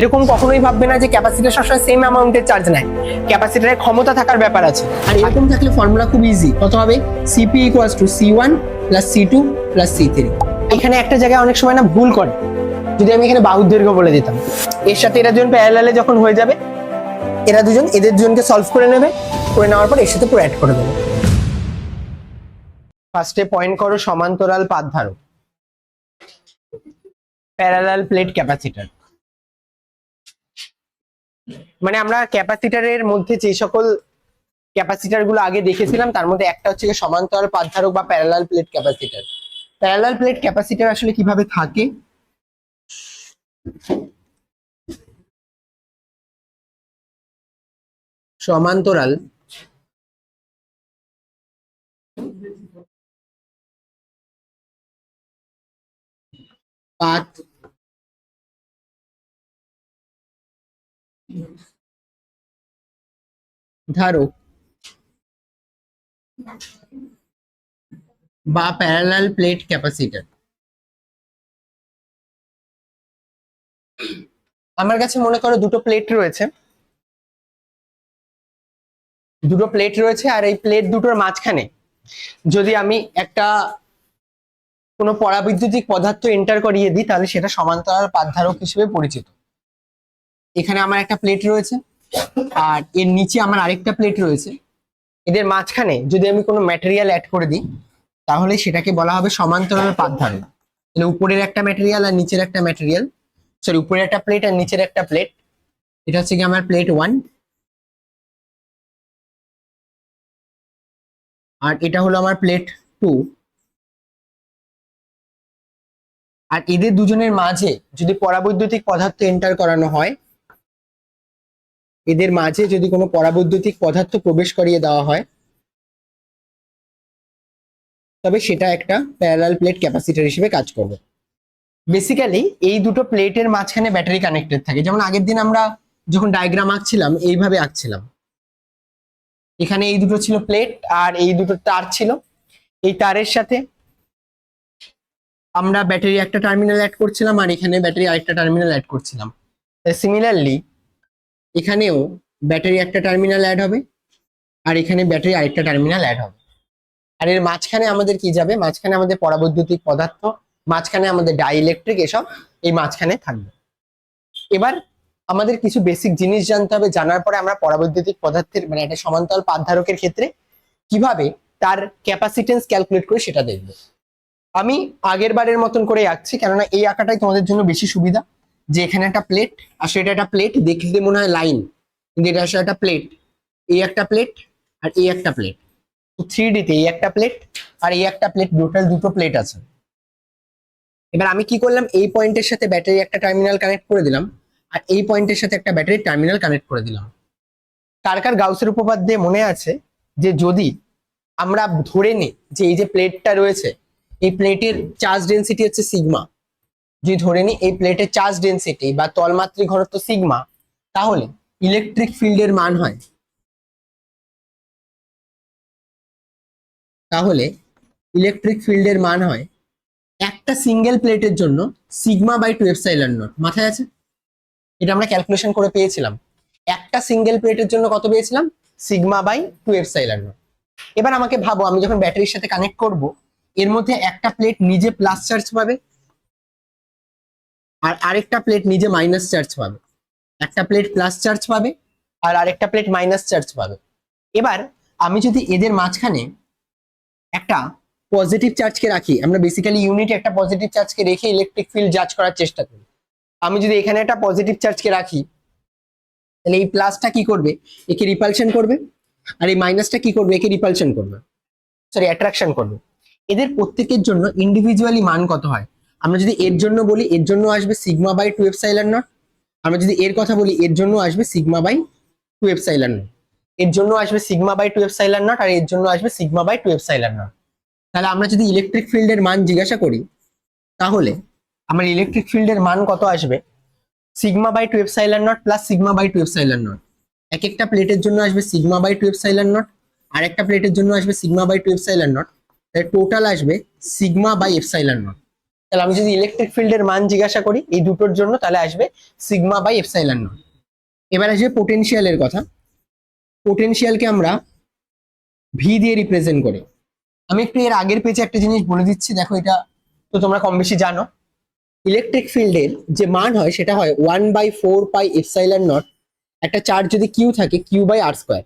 এরকম কখনোই ভাববে না যে ক্যাপাসিটর সবসময় সেম অ্যামাউন্টের চার্জ নেয়। ক্যাপাসিটরের ক্ষমতা থাকার ব্যাপার আছে। আর এরকম থাকলে ফর্মুলা খুব ইজি। কত হবে? CP equals to C1 plus C2 plus C3। এখানে একটা জায়গায় অনেক সময় না ভুল করে, যদি আমি এখানে বাহুর দৈর্ঘ্য বলে দিতাম, এর সাথে এরা দুজন প্যারালালে যখন হয়ে যাবে, এরা দুজন এদের দুজনকে সলভ করে নেবে, করে নেওয়ার পর এর সাথে পুরো অ্যাড করে দেবে। ফার্স্টে পয়েন্ট করো সমান্তরাল পাত ধারক, প্যারালাল প্লেট ক্যাপাসিটর। মানে আমরা ক্যাপাসিটরের মধ্যে যে সকল ক্যাপাসিটর গুলো আগে দেখেছিলাম তার মধ্যে একটা হচ্ছে সমান্তরাল পাত ধারক বা parallel plate capacitor. Parallel plate capacitor আসলে কিভাবে থাকে? সমান্তরাল পাত ধারক বা প্যারালাল প্লেট ক্যাপাসিটর। আমার কাছে মনে করো দুটো প্লেট রয়েছে, আর এই প্লেট দুটোর মাঝখানে যদি আমি একটা কোনো পরাবৈদ্যুতিক পদার্থ এন্টার করিয়ে দিই তাহলে সেটা সমান্তরাল পাত ধারক হিসেবে পরিচিত। এখানে আমার একটা প্লেট রয়েছে আর এর নিচে আমার আরেকটা প্লেট রয়েছে। এদের মাঝখানে যদি আমি কোনো ম্যাটেরিয়াল অ্যাড করে দিই তাহলে সেটাকে বলা হবে সমান্তরাল পাত ধারক। তাহলে উপরের একটা ম্যাটেরিয়াল আর নিচের একটা ম্যাটেরিয়াল, সরি উপরের একটা প্লেট আর নিচের একটা প্লেট, এটা হচ্ছে কি আমার প্লেট 1 আর এটা হলো আমার প্লেট 2। আর এদের দুজনের মাঝে যদি পরাবৈদ্যুতিক পদার্থ এন্টার করানো হয়, এদের মাঝে যদি কোনো পরাবৈদ্যুতিক পদার্থ প্রবেশ করিয়ে দেওয়া হয় তবে সেটা একটা প্যারালাল প্লেট ক্যাপাসিটর হিসেবে কাজ করবে। বেসিক্যালি এই দুটো প্লেটের মাঝখানে ব্যাটারি কানেক্টেড থাকে। যেমন আগের দিন আমরা যখন ডায়াগ্রাম আঁকছিলাম এইভাবে আঁকছিলাম, এখানে এই দুটো ছিল প্লেট আর এই দুটো তার ছিল। এই তারের সাথে আমরা ব্যাটারি একটা টার্মিনাল অ্যাড করছিলাম আর এখানে ব্যাটারি আরেকটা টার্মিনাল অ্যাড করছিলাম। সিমিলারলি এখানেও ব্যাটারি একটা টার্মিনাল অ্যাড হবে আর এখানে ব্যাটারি আরেকটা টার্মিনাল অ্যাড হবে। আর এর মাঝখানে আমাদের কি যাবে? মাঝখানে আমাদের পরাবৈদ্যুতিক পদার্থ, মাঝখানে আমাদের ডাইইলেকট্রিক, এসব এই মাঝখানে থাকবে। এবার আমাদের কিছু বেসিক জিনিস জানতে হবে, জানার পরে আমরা পরাবৈদ্যুতিক পদার্থের মানে একটা সমান্তরাল পাত ধারকের ক্ষেত্রে কিভাবে তার ক্যাপাসিটেন্স ক্যালকুলেট করে সেটা দেখব। আমি আগের বারের মতন করে আঁকছি, কেননা এই আঁকাটাই তোমাদের জন্য বেশি সুবিধা। যে এখানে একটা প্লেট, আসলে এটা একটা প্লেট, দেখতে মনে হয় লাইন কিন্তু এটা আসলে একটা প্লেট। এই একটা প্লেট আর এই একটা প্লেট, 3D তে এই একটা প্লেট আর এই একটা প্লেট, টোটাল দুটো প্লেট আছে। এবার আমি কি করলাম, এই পয়েন্টের সাথে ব্যাটারি একটা টার্মিনাল কানেক্ট করে দিলাম আর এই পয়েন্টের সাথে একটা ব্যাটারি টার্মিনাল কানেক্ট করে দিলাম। কার কার গাউসের উপপাদ্য মনে আছে যে যদি আমরা ধরে নিই যে এই যে প্লেটটা রয়েছে এই প্লেটের চার্জ ডেনসিটি হচ্ছে সিগমা, যদি ধরে নিই এই প্লেটের চার্জ ডেনসিটি বা তলমাত্রিক ঘনত্ব সিগমা, তাহলে ইলেকট্রিক ফিল্ডের মান হয়, একটা সিঙ্গেল প্লেটের জন্য সিগমা বাই 2 এপসাইলন নট। মাথায় আছে? এটা আমরা ক্যালকুলেশন করে পেয়েছিলাম। একটা সিঙ্গেল প্লেটের জন্য কত পেয়েছিলাম? Sigma by 2 epsilon naught. এবার আমাকে ভাবো, আমি যখন ব্যাটারির সাথে কানেক্ট করব, এর মধ্যে একটা প্লেট নিজে প্লাস চার্জ পাবে আর আরেকটা প্লেট নিজে মাইনাস চার্জ পাবে। একটা প্লেট প্লাস চার্জ পাবে আর আরেকটা প্লেট মাইনাস চার্জ পাবে। এবার আমি যদি এদের মাঝখানে একটা পজিটিভ চার্জকে রাখি, আমরা বেসিক্যালি ইউনিটে একটা পজিটিভ চার্জকে রেখে ইলেকট্রিক ফিল্ড জাজ করার চেষ্টা করি। আমি যদি এখানে একটা পজিটিভ চার্জকে রাখি তাহলে এই প্লাসটা কি করবে? একে রিপালশন করবে আর এই মাইনাসটা কি করবে? একে রিপালশন করবে, সরি অ্যাট্রাকশন করবে। এদের প্রত্যেকের জন্য ইন্ডিভিজুয়ালি মান কত হয়? আমরা যদি এর জন্য বলি, এর জন্য আসবে সিগমা বাই 2 এপসাইলন নট। আমরা যদি এর কথা বলি, এর জন্য আসবে সিগমা বাই 2 এপসাইলন নট। এর জন্য আসবে সিগমা বাই 2 এপসাইলন নট আর এর জন্য আসবে সিগমা বাই 2 এপসাইলন নট। তাহলে আমরা যদি ইলেকট্রিক ফিল্ডের মান জিজ্ঞাসা করি তাহলে আমার ইলেকট্রিক ফিল্ডের মান কত আসবে? Sigma by 2 epsilon naught plus sigma by 2 epsilon naught. এক একটা প্লেটের জন্য আসবে সিগমা বাই 2 এপসাইলন নট আর একটা প্লেটের জন্য আসবে সিগমা বাই 2 এপসাইলন নট। তাহলে টোটাল আসবে সিগমা বাই এপসাইলন নট। তাহলে আমি যদি ইলেকট্রিক ফিল্ডের মান জিজ্ঞাসা করি এই দুটোর জন্য, তাহলে আসবে সিগমা বাই এপসাইলন নট। এবার আসবে পোটেনশিয়ালের কথা। পোটেনশিয়ালকে আমরা ভি দিয়ে রিপ্রেজেন্ট করি। আমি একটু এর আগের পেজে একটা জিনিস বলে দিচ্ছি, দেখো এটা তো তোমরা কম বেশি জানো। ইলেকট্রিক ফিল্ডের যে মান হয় সেটা হয় 1/4 পাই এপসাইলন নট, একটা চার্জ যদি কিউ থাকে Q by R square.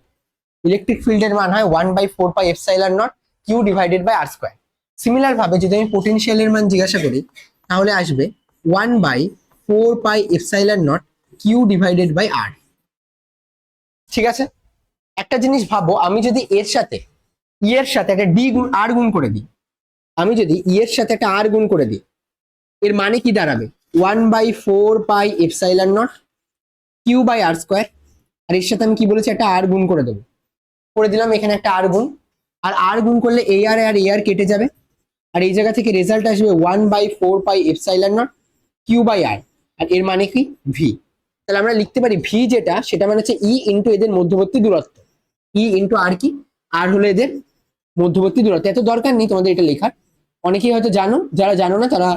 Electric ফিল্ডের মান হয় 1/4 pi epsilon not Q divided by R square. Similar ভাবে যদি আমি পোটেনশিয়ালের মান জিজ্ঞাসা করি তাহলে আসবে 1/4 pi epsilon not Q divided by R. ঠিক আছে, একটা জিনিস ভাবো, আমি যদি এর সাথে একটা ডি গুণ আর গুণ করে দিই, আমি যদি এর সাথে একটা আর গুণ করে দিই, এর মানে কি দাঁড়াবে? 1/4 pi epsilon not Q by R square. আর এর সাথে আমি কি বলেছি, একটা আর গুণ করে দেবো, করে দিলাম এখানে একটা আর গুণ। আর আর গুণ করলে এ আর কেটে যাবে, আর এই জায়গা থেকে রেজাল্ট আসবে 1/4 pi epsilon not Q by R. আর এর মানে কি? ভি। তাহলে আমরা লিখতে পারি ভি যেটা, সেটা মানে হচ্ছে ই ইন্টু এদের মধ্যবর্তী দূরত্ব। ই ইন্টু আর কি? আর হলো এদের মধ্যবর্তী দূরত্ব। এত দরকার নেই তোমাদের এটা লেখার, অনেকেই হয়তো জানো, যারা জানো না তারা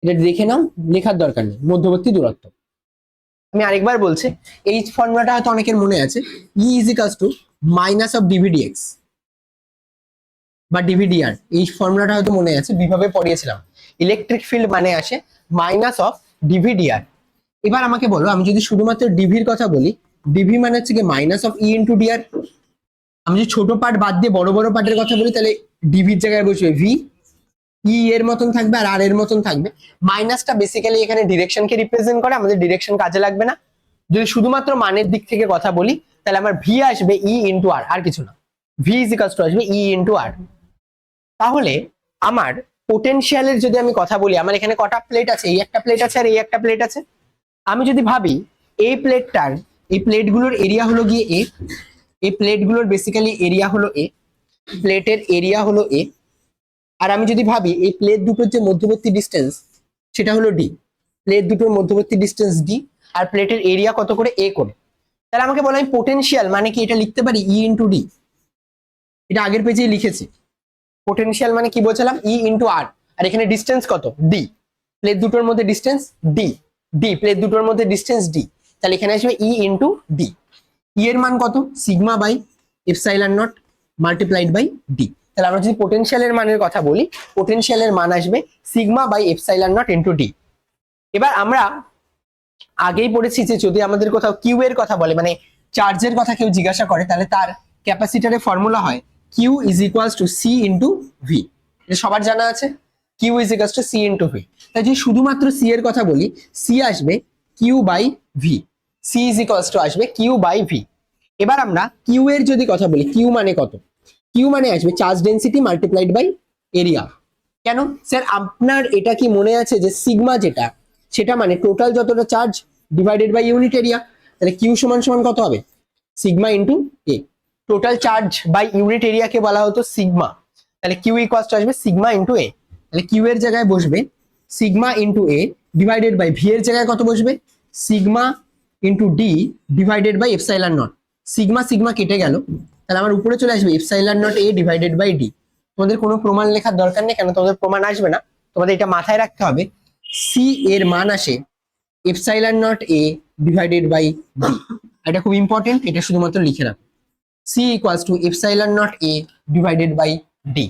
এটা দেখে নাও, লেখার দরকার নেই। মধ্যবর্তী দূরত্ব আমি আরেকবার বলছি, এই ফর্মুলাটা হয়তো অনেকের মনে আছে, E is equals to minus of d v d x বা ডিভিডিআর। এই ফর্মুলাটা হয়তো মনে আছে, বিভাবে পড়িয়েছিলাম। ইলেকট্রিক ফিল্ড মানে আসে মাইনাস অফ ডিভিডিআর। এবার আমাকে বলো, আমি যদি শুধুমাত্র ডিভির কথা বলি, ডিভি মানে হচ্ছে কি minus of E into D R. আমি যদি ছোট পার্ট বাদ দিয়ে বড় বড় পার্টের কথা বলি, তাহলে ডিভির জায়গায় বসবে ভি, ই এর মতন থাকবে আর আর এর মতন থাকবে। মাইনাসটা বেসিক্যালি এখানে ডিরেকশনকে রিপ্রেজেন্ট করে, আমাদের ডিরেকশন কাজে লাগবে না। যদি শুধুমাত্র মানের দিক থেকে কথা বলি তাহলে আমার ভি আসবে ই ইন্টু আর, আর কিছু না। ভি ইজ ইকালস টু আসবে ই ইন্টু আর। তাহলে আমার পোটেনশিয়ালের যদি আমি কথা বলি, আমার এখানে কটা প্লেট আছে? এই একটা প্লেট আছে আর এই একটা প্লেট আছে। আমি যদি ভাবি এই প্লেটটার, এই প্লেটগুলোর এরিয়া হলো গিয়ে এ, এই প্লেটগুলোর বেসিক্যালি এরিয়া হলো এ, প্লেটের এরিয়া হলো এ। আর আমি যদি ভাবি এই প্লেট দুটোর যে মধ্যবর্তী ডিস্টেন্স সেটা হলো ডি, প্লেট দুটোর মধ্যবর্তী ডিস্টেন্স ডি, আর প্লেটের এরিয়া কত করে? এ করে। তাহলে আমাকে বলা, আমি পোটেনশিয়াল মানে কি এটা লিখতে পারি ই ইন্টু ডি। এটা আগের পেজেই লিখেছি। পোটেনশিয়াল মানে কি বলছিলাম? ই ইন্টু আর। আর এখানে ডিস্টেন্স কত? ডি। প্লেট দুটোর মধ্যে ডিস্টেন্স ডি, ডি প্লেট দুটোর মধ্যে ডিস্টেন্স ডি। তাহলে এখানে আসবে ই ইন্টু ডি। ই এর মান কত? Sigma by epsilon naught multiplied by D. তাহলে আমরা যদি পোটেনশিয়ালের মানের কথা বলি, পোটেনশিয়ালের মান আসবে sigma by epsilon naught into D. এবার আমরা আগেই পড়েছি যে যদি আমাদের কোথাও কিউ এর কথা বলে, মানে চার্জের কথা কেউ জিজ্ঞাসা করে, তাহলে তার ক্যাপাসিটরের ফর্মুলা হয় Q is equals to C into V. এটা সবার জানা আছে, Q is equals to C into V. তাই যদি শুধুমাত্র সি এর কথা বলি, সি আসবে Q by V, C is equals to আসবে কিউ বাই ভি। এবার আমরা কিউ এর যদি কথা বলি, কিউ মানে কত? কিউ মানে আসবে charge density multiplied by area. কেন স্যার, আপনার এটা কি মনে আছে যে সিগমা যেটা, সেটা মানে টোটাল যতটা charge divided by unit area. তাহলে কিউ সমান সমান কত হবে? Sigma into A. Total charge by unit এরিয়াকে বলা হতো সিগমা। তাহলে কিউ ইকুয়ালস টু আসবে সিগমা ইন্টু এ। তাহলে কিউ এর জায়গায় বসবে sigma into A divided by V এর জায়গায় কত বসবে? Sigma into D divided by epsilon naught. Sigma sigma কেটে গেল, তাহলে আমার উপরে চলে আসবে epsilon naught A divided by D. তোমাদের কোনো প্রমাণ লেখার দরকার নেই, কেন তোমাদের প্রমাণ আসবে না। তোমাদের এটা মাথায় রাখতে হবে, সি এর মান আসে epsilon naught A divided by D. এটা খুব ইম্পর্টেন্ট, এটা শুধুমাত্র লিখে রাখো, C equals to epsilon naught A divided by D.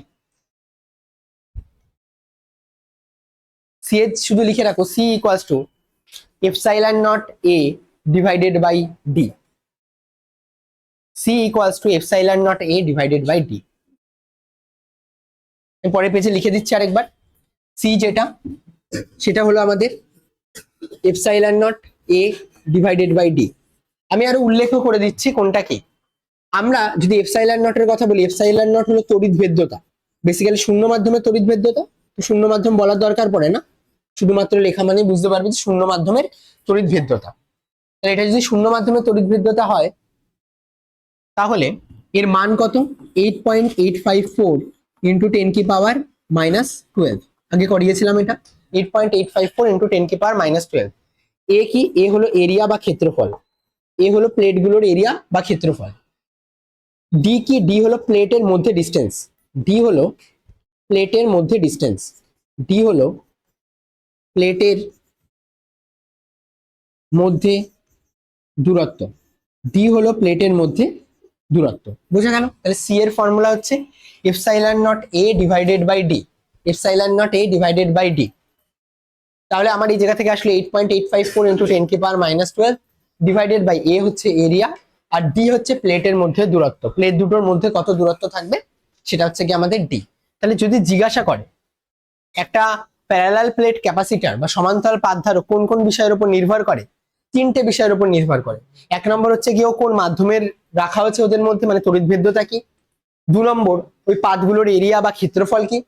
C এর শুধু লিখে রাখো C equals to epsilon naught A divided by D, C equals to epsilon naught A divided by D. পরের পেজে লিখে দিচ্ছি আরেকবার, সি যেটা সেটা হলো আমাদের epsilon naught A divided by D. আমি আরো উল্লেখ করে দিচ্ছি কোনটা কি। আমরা যদি এপসাইলন নটের কথা বলি, এপসাইলন নট হলো তড়িৎ ভেদ্যতা, বেসিক্যালি শূন্য মাধ্যমে তড়িৎ ভেদ্যতা। তো শূন্য মাধ্যম বলার দরকার পড়ে না, শুধুমাত্র লেখা মানে বুঝতে পারবে যে শূন্য মাধ্যমের তড়িৎ ভেদ্যতা। তাহলে এটা যদি শূন্য মাধ্যমে তড়িৎ ভেদ্যতা হয়, তাহলে এর মান কত? 8.854 ইন্টু 10⁻⁻12। আগে করিয়েছিলাম এটা, 8.854 ইন্টু 10⁻⁻12। এ কি? এ হলো এরিয়া বা ক্ষেত্রফল, এ হলো প্লেটগুলোর এরিয়া বা ক্ষেত্রফল। ডি কি? ডি হলো প্লেটের মধ্যে ডিস্টেন্স, ডি হলো প্লেটের মধ্যে ডিস্টেন্স। ডি হলো প্লেটের মধ্যে দূরত্ব। ডি হলো প্লেটের মধ্যে দূরত্ব। বোঝা গেল? তাহলে সি এর ফর্মুলা হচ্ছে epsilon naught A divided by D. Epsilon naught A divided by D. তাহলে আমার এই জায়গা থেকে আসলে 8.854 ইন্টু 10⁻⁻12 ডিভাইডেড বাই এ হচ্ছে এরিয়া, আর ডি হচ্ছে প্লেটের মধ্যে দূরত্ব। প্লেট দুটোর মধ্যে কত দূরত্ব থাকবে সেটা হচ্ছে কি আমাদের ডি। তাহলে যদি জিজ্ঞাসা করে একটা প্যারালাল প্লেট ক্যাপাসিটর বা সমান্তরাল পাতধারক কোন কোন বিষয়ের উপর নির্ভর করে, তিনটে বিষয়ের উপর নির্ভর করে। এক নম্বর হচ্ছে কি ও কোন মাধ্যমের রাখা হচ্ছে ওদের মধ্যে, মানে তড়িৎভেদ্যতা কি। দু নম্বর ওই পাতগুলোর এরিয়া বা ক্ষেত্রফল কি।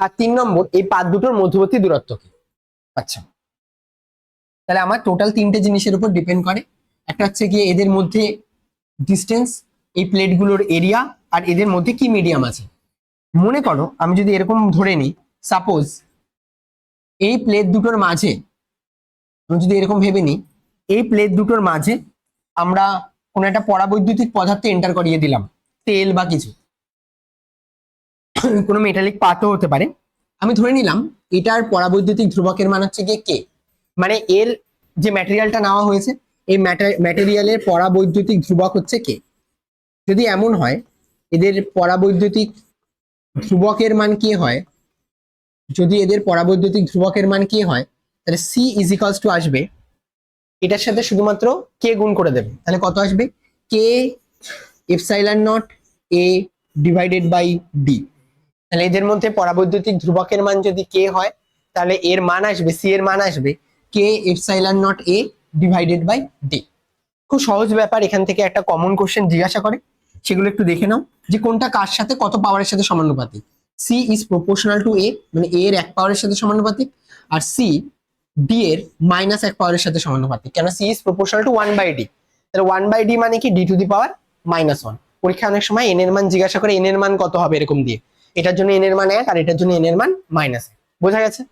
আর তিন নম্বর এই পাত দুটোর মধ্যবর্তী দূরত্ব কি। আচ্ছা, তাহলে আমার টোটাল তিনটে জিনিসের উপর ডিপেন্ড করে। একটা হচ্ছে গিয়ে এদের মধ্যে ডিস্টেন্স, এই প্লেটগুলোর এরিয়া, আর এদের মধ্যে কি মিডিয়াম আছে। মনে করো আমি যদি এরকম ধরে নিই, সাপোজ এই প্লেট দুটোর মাঝে, আমি যদি এরকম ভেবে নিই, এই প্লেট দুটোর মাঝে আমরা কোনো একটা পরাবৈদ্যুতিক পদার্থ এন্টার করিয়ে দিলাম, তেল বা কিছু, কোনো মেটালিক পাতও হতে পারে। আমি ধরে নিলাম এটার পরাবৈদ্যুতিক ধ্রুবকের মান হচ্ছে গিয়ে কে, মানে এর যে ম্যাটেরিয়ালটা নেওয়া হয়েছে এই ম্যাটেরিয়ালের পরাবৈদ্যুতিক ধ্রুবক হচ্ছে কে। যদি এমন হয় এদের পরাবৈদ্যুতিক ধ্রুবকের মান কে হয়, যদি এদের পরাবৈদ্যুতিক ধ্রুবকের মান কে হয়, তাহলে সি ইজ ইকালস টু আসবে এটার সাথে শুধুমাত্র কে গুণ করে দেবে। তাহলে কত আসবে, K epsilon naught A divided by D. তাহলে এদের মধ্যে পরাবৈদ্যুতিক ধ্রুবকের মান যদি কে হয়, তাহলে এর মান আসবে, সি এর মান আসবে K epsilon naught A divided by D. খুব সহজ ব্যাপার। এখান থেকে একটা কমন কোশ্চেন জিজ্ঞাসা করে, সেগুলো একটু দেখে নাও যে কোনটা কার সাথে কত পাওয়ারের সাথে সমানুপাতিক। সি ইজ প্রপোর্শনাল টু এ, মানে এ এর 1 পাওয়ারের সাথে সমানুপাতিক, আর সি ডি এর -1 পাওয়ারের সাথে সমানুপাতিক। কেন, C is proportional to 1/d। তাহলে 1/d মানে কি, d⁻⁻1। পরীক্ষা অনেক সময় এন এর মান জিজ্ঞাসা করে, এন এর মান কত হবে এরকম দিয়ে, এটার জন্য এন এর মান 1 আর এটার জন্য এন এর মান -1। বোঝা গেছে?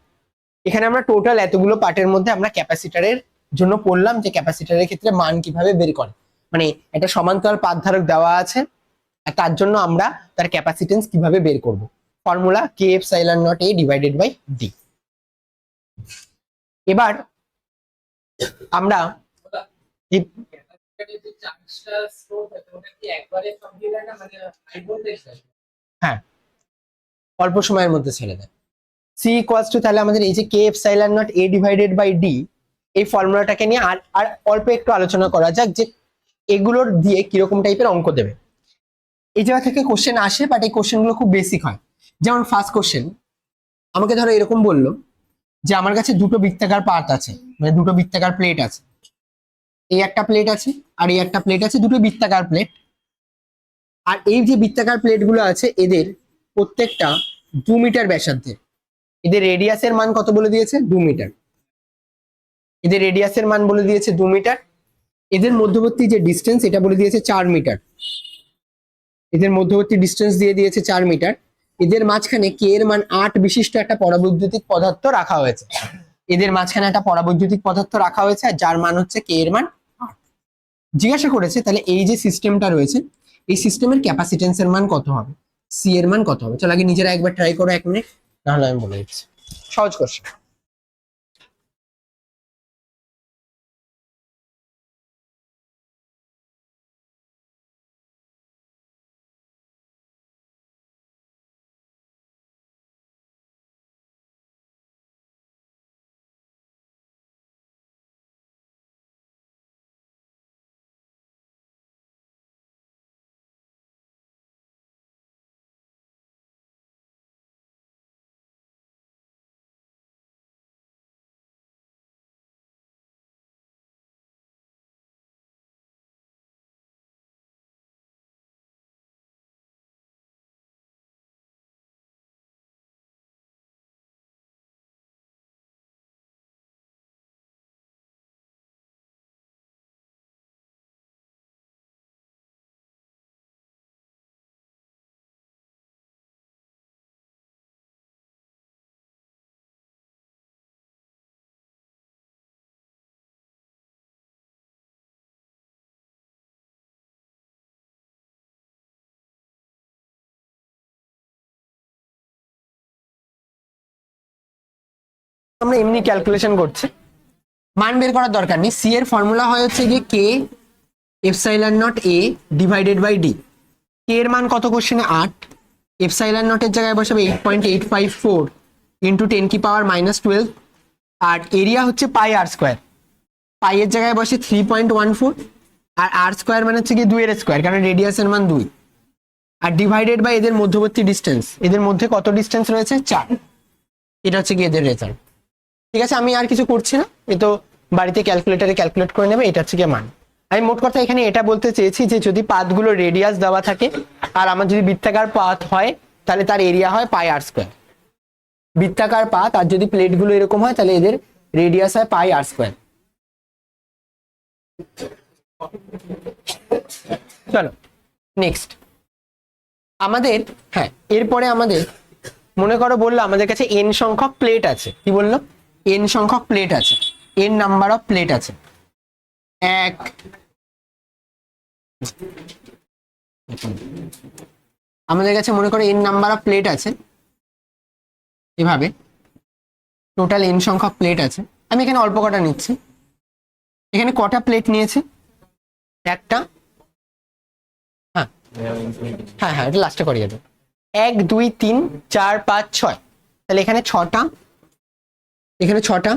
এখানে আমরা টোটাল এতগুলো পার্টের মধ্যে আমরা ক্যাপাসিটরের জন্য পড়লাম যে ক্যাপাসিটরের ক্ষেত্রে মান কিভাবে বের করে। মানে একটা সমান্তরাল পাতধারক দেওয়া আছে আর তার জন্য আমরা তার ক্যাপাসিটেন্স কিভাবে বের করব। Formula K epsilon naught A divided by D. এবার আমরা হ্যাঁ অল্প সময়ের মধ্যে ছেড়ে দেয়। সি ইকুয়ালস টু, তাহলে আমাদের এই যে K epsilon naught A divided by D, এই ফর্মুলাটাকে নিয়ে আর আর অল্প একটু আলোচনা করা যাক যে এগুলোর দিয়ে কিরকম টাইপের অঙ্ক দেবে। এই জায়গা থেকে কোশ্চেন আসে, বাট এই কোশ্চেন গুলো খুব বেসিক হয়। যেমন ফার্স্ট কোশ্চেন আমাকে ধরো এরকম বললো যে আমার কাছে দুটো বৃত্তাকার পাত আছে, মানে দুটো বৃত্তাকার প্লেট আছে, এই একটা প্লেট আছে আর এই একটা প্লেট আছে, দুটো বৃত্তাকার প্লেট। আর এই যে বৃত্তাকার প্লেট গুলো আছে এদের প্রত্যেকটা 2 মিটার ব্যাসার্ধের। এদের রেডিয়াসের মান কত বলে দিয়েছে, 2 মিটার। এদের রেডিয়াসের মান বলে দিয়েছে 2 মিটার। এদের মধ্যবর্তী যে ডিস্টেন্স এটা বলে দিয়েছে 4 মিটার। এদের মধ্যবর্তী ডিস্টেন্স দিয়ে দিয়েছে 4 মিটার। এদের মাঝখানে কে এর মান 8 বিশিষ্ট একটা পরাবৈদ্যুতিক পদার্থ রাখা হয়েছে। এদের মাঝখানে একটা পরাবৈদ্যুতিক পদার্থ রাখা হয়েছে আর যার মান হচ্ছে কে এর মান 8 জিজ্ঞাসা করেছে। তাহলে এই যে সিস্টেমটা রয়েছে এই সিস্টেমের ক্যাপাসিটেন্সের মান কত হবে, সি এর মান কত হবে। চলো আগে নিজেরা একবার ট্রাই করো 1 মিনিট, নাহলে আমি বলে দিচ্ছি। সহজ কোশ্চেন। আমরা এমনি ক্যালকুলেশন করছি, মান বের করার দরকার নেই। সি এর ফর্মুলা হয় হচ্ছে যে K epsilon naught A divided by D. K এর মান কত কোশ্চেনে 8, এপসাইলন নটের জায়গায় বসাবে 8.854 ইন্টু 10⁻⁻12, আর এরিয়া হচ্ছে পাই আর স্কোয়ার। পাই এর জায়গায় বসে 3.14, আর আর স্কোয়ার মানে হচ্ছে কি 2 এর স্কোয়ার, কারণ রেডিয়াসের মান 2, আর ডিভাইডেড বাই এদের মধ্যবর্তী ডিস্টেন্স। এদের মধ্যে কত ডিস্টেন্স রয়েছে? 4। এটা হচ্ছে কি এদের রেজাল্ট। ঠিক আছে, আমি আর কিছু করছি না, এ তো বাড়িতে ক্যালকুলেটরে ক্যালকুলেট করে নেবে। এটা হচ্ছে কি মান। আমি মোট কথা এখানে এটা বলতে চেয়েছি যে যদি পাথগুলো রেডিয়াস দেওয়া থাকে আর আমার যদি বৃত্তাকার পাথ হয় তাহলে তার এরিয়া হয় পাই আর স্কোয়ার। বৃত্তাকার পাথ আর যদি প্লেটগুলো এরকম হয় তাহলে এদের রেডিয়াস হয় পাই আর স্কোয়ার। চলো নেক্সট আমাদের, হ্যাঁ এরপরে আমাদের মনে করো বললো আমাদের কাছে n সংখ্যক প্লেট আছে। কি বললো? n সংখ্যক প্লেট আছে, n নাম্বার অফ প্লেট আছে। এক, আমাদের কাছে মনে করো n নাম্বার অফ প্লেট আছে, এভাবে টোটাল n সংখ্যক প্লেট আছে। আমি এখানে অল্প কটা নিচ্ছি। এখানে কটা প্লেট নিয়েছে? একটা, হ্যাঁ হ্যাঁ হ্যাঁ এটা লাস্টে করিয়ে দেবো। 1 2 3 4 5 6, তাহলে এখানে ছটা, এখানে ছটা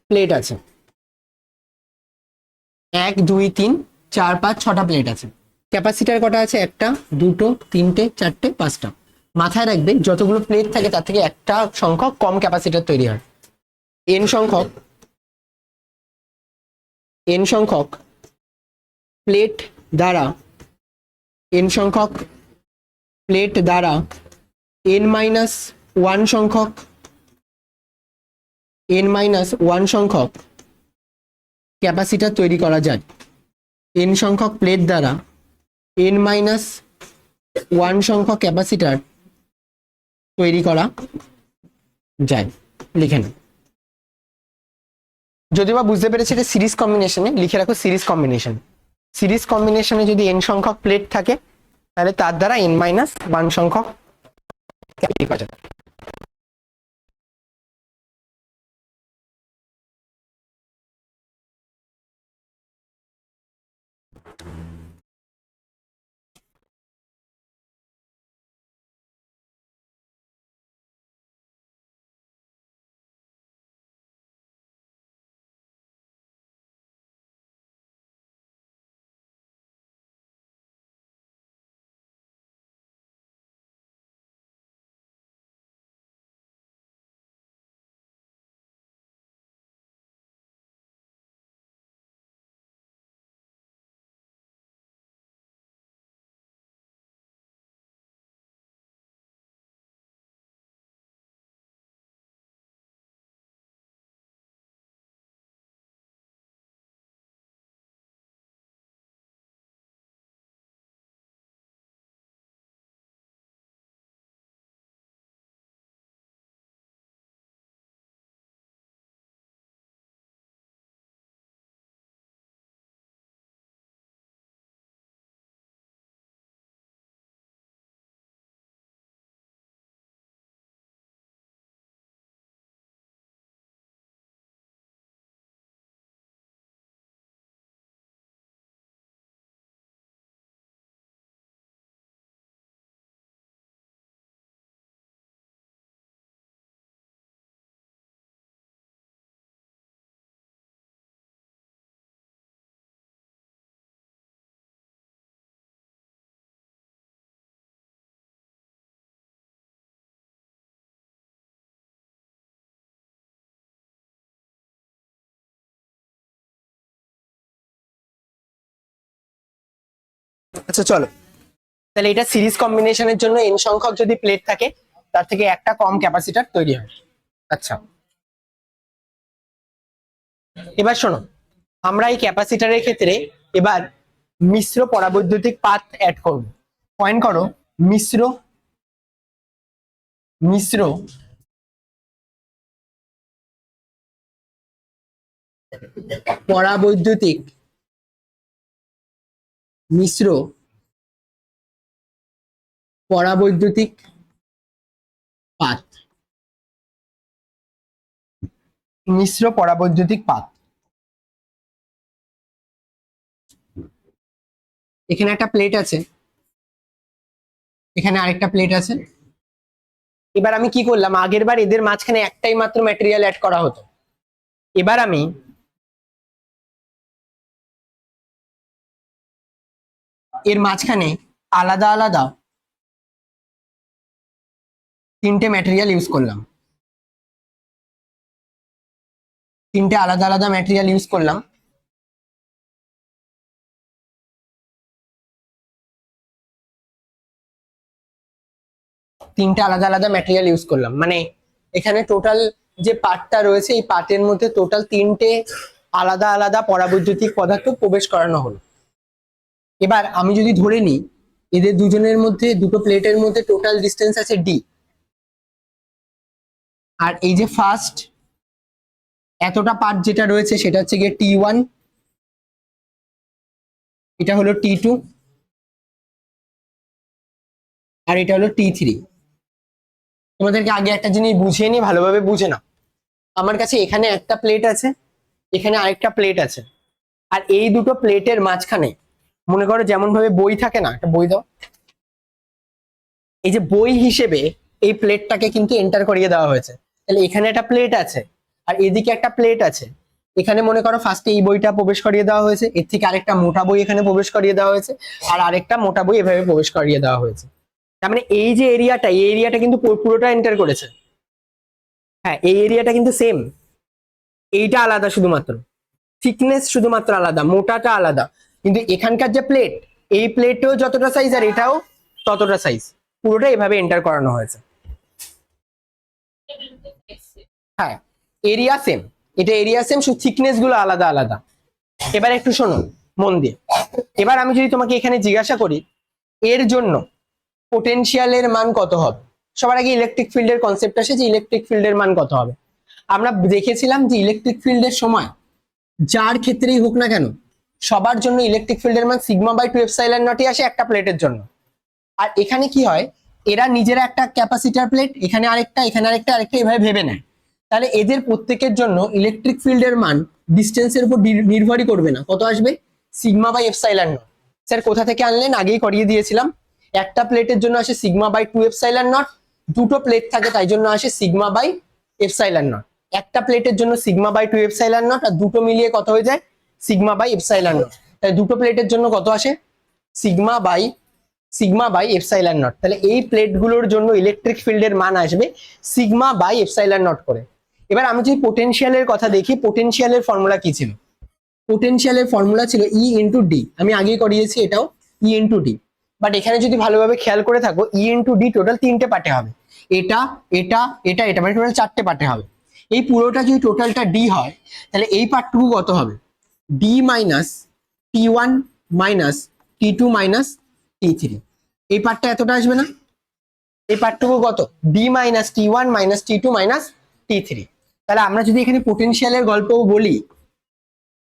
প্লেট আছে। 1 2 3 4 5 6টা প্লেট আছে। ক্যাপাসিটার কটা আছে? একটা, দুটো, তিনটে, চারটে, পাঁচটা। মাথায় রাখবে যতগুলো প্লেট থাকে তার থেকে একটা সংখ্যক কম ক্যাপাসিটার তৈরি হয়। এন সংখ্যক প্লেট দ্বারা, এন সংখ্যক প্লেট দ্বারা n-1 সংখ্যক n-1 সংখ্যক ক্যাপাসিটার তৈরি করা যায়। n সংখ্যক প্লেট দ্বারা n-1 সংখ্যক ক্যাপাসিটার তৈরি করা যায়। লিখে নাও। যদিও বা বুঝতে পেরেছি এটা সিরিজ কম্বিনেশনে, লিখে রাখো সিরিজ কম্বিনেশন। সিরিজ কম্বিনেশনে যদি n সংখ্যক প্লেট থাকে তাহলে তার দ্বারা n-1 সংখ্যক তৈরি করা যায়। আচ্ছা চলো, তাহলে এটা সিরিজ কম্বিনেশনের জন্য n সংখ্যক যদি প্লেট থাকে তার থেকে একটা কম ক্যাপাসিটার তৈরি হয়। আচ্ছা এবার শোনো, আমরা এই ক্যাপাসিটারের ক্ষেত্রে এবার মিশ্র পরাবৈদ্যুতিক পাথ অ্যাড করব। পয়েন্ট করো মিশ্র মিশ্র পরাবৈদ্যুতিক মিশ্র পরাবৈদ্যুতিক পাথ। মিশ্র পরাবৈদ্যুতিক পাত। এখানে একটা প্লেট আছে, এখানে আরেকটা প্লেট আছে। এবার আমি কি করলাম, আগের বার এদের মাঝখানে একটাই মাত্র ম্যাটেরিয়াল অ্যাড করা হতো, এবার আমি এর মাঝখানে আলাদা আলাদা তিনটে ম্যাটেরিয়াল ইউজ করলাম, তিনটে আলাদা আলাদা ম্যাটেরিয়াল ইউজ করলাম। তিনটে আলাদা আলাদা ম্যাটেরিয়াল ইউজ করলাম, মানে এখানে টোটাল যে পার্টটা রয়েছে এই পার্টের মধ্যে টোটাল তিনটে আলাদা আলাদা পরাবৈদ্যুতিক পদার্থ প্রবেশ করানো হলো। এবার আমি যদি ধরে নিই এদের দুজনের মধ্যে, দুটো প্লেটের মধ্যে টোটাল ডিস্টেন্স আছে ডি, আর এই যে ফার্স্ট এতটা পার্ট যেটা রয়েছে সেটা হচ্ছে গিয়ে T1, এটা হলো T2, আর এটা হলো T3। তোমাদেরকে আগে একটা জিনিস বুঝিয়ে নিই, ভালোভাবে বুঝে নাও। আমার কাছে এখানে একটা প্লেট আছে, এখানে আরেকটা প্লেট আছে, আর এই দুটো প্লেটের মাঝখানে মনে করো যেমন ভাবে বই থাকে না, একটা বই দাও, এই যে বই হিসেবে এই প্লেটটাকে কিন্তু এন্টার করিয়ে দেওয়া হয়েছে। তাহলে এখানে একটা প্লেট আছে আর এদিকে একটা প্লেট আছে, এখানে মনে করো ফার্স্টে এই বইটা প্রবেশ করিয়ে দেওয়া হয়েছে, এর থেকে আরেকটা মোটা বই এখানে প্রবেশ করিয়ে দেওয়া হয়েছে, আর আরেকটা মোটা বই এভাবে প্রবেশ করিয়ে দেওয়া হয়েছে। তার মানে এই যে এরিয়াটা, এই এরিয়াটা কিন্তু পুরোটা এন্টার করেছে। হ্যাঁ, এই এরিয়াটা কিন্তু সেম, এইটা আলাদা, শুধুমাত্র থিকনেস শুধুমাত্র আলাদা, মোটাটা আলাদা, কিন্তু এখানকার যে প্লেট, এই প্লেটেও যতটা সাইজ আর এটাও ততটা সাইজ, পুরোটা এভাবে এন্টার করানো হয়েছে। হ্যাঁ, এরিয়া সেম, এটা এরিয়া সেম, শুধু থিকনেস গুলো আলাদা আলাদা। এবার একটু শোনো মন দিয়ে, এবার আমি যদি তোমাকে এখানে জিজ্ঞাসা করি এর জন্য পোটেনশিয়ালের মান কত হবে, সবার আগে ইলেকট্রিক ফিল্ডের কনসেপ্ট আসে যে ইলেকট্রিক ফিল্ডের মান কত হবে। আমরা দেখেছিলাম যে ইলেকট্রিক ফিল্ডের সময় যার ক্ষেত্রেই হোক না কেন সবার জন্য ইলেকট্রিক ফিল্ডের মান σ/2ε0 আসে একটা প্লেটের জন্য। আর এখানে কি হয়, এরা নিজেরা একটা ক্যাপাসিটার প্লেট, এখানে আরেকটা, এখানে আরেকটা, আরেকটা, এভাবে ভেবে নেয়। তাহলে এদের প্রত্যেকের জন্য ইলেকট্রিক ফিল্ডের মান ডিস্টেন্সের উপর নির্ভরই করবে না, কত আসবে, σ/ε0। স্যার কোথা থেকে আনলেন, আগেই করিয়ে দিয়েছিলাম। একটা প্লেটের জন্য আসে σ/2ε0, দুটো প্লেট থাকে তাই জন্য আসে σ/ε0। একটা প্লেটের জন্য σ/2ε0 আর দুটো মিলিয়ে কত হয়ে যায়, σ/ε0। তাই দুটো প্লেটের জন্য কত আসে, σ/ε0। তাহলে এই প্লেটগুলোর জন্য ইলেকট্রিক ফিল্ডের মান আসবে σ/ε0 করে। এবার আমি যদি পোটেনশিয়ালের কথা দেখি, পোটেনশিয়ালের ফর্মুলা কি ছিল, পোটেনশিয়ালের ফর্মুলা ছিল E × D, আমি আগেই করিয়েছি এটাও E × D। বাট এখানে যদি ভালোভাবে খেয়াল করে থাকো E × D টোটাল তিনটে পার্টে হবে, এটা এটা এটা এটা, মানে টোটাল চারটে পার্টে হবে। এই পুরোটা যদি টোটালটা D হয় তাহলে এই পার্টটুকু কত হবে, D - T1 - T2 - T3। এই পার্টটা এতটা আসবে না, এই পার্টটুকু কত, D - T1 - T2 - T3। তাহলে আমরা যদি এখানে পোটেনশিয়ালের গল্প বলি,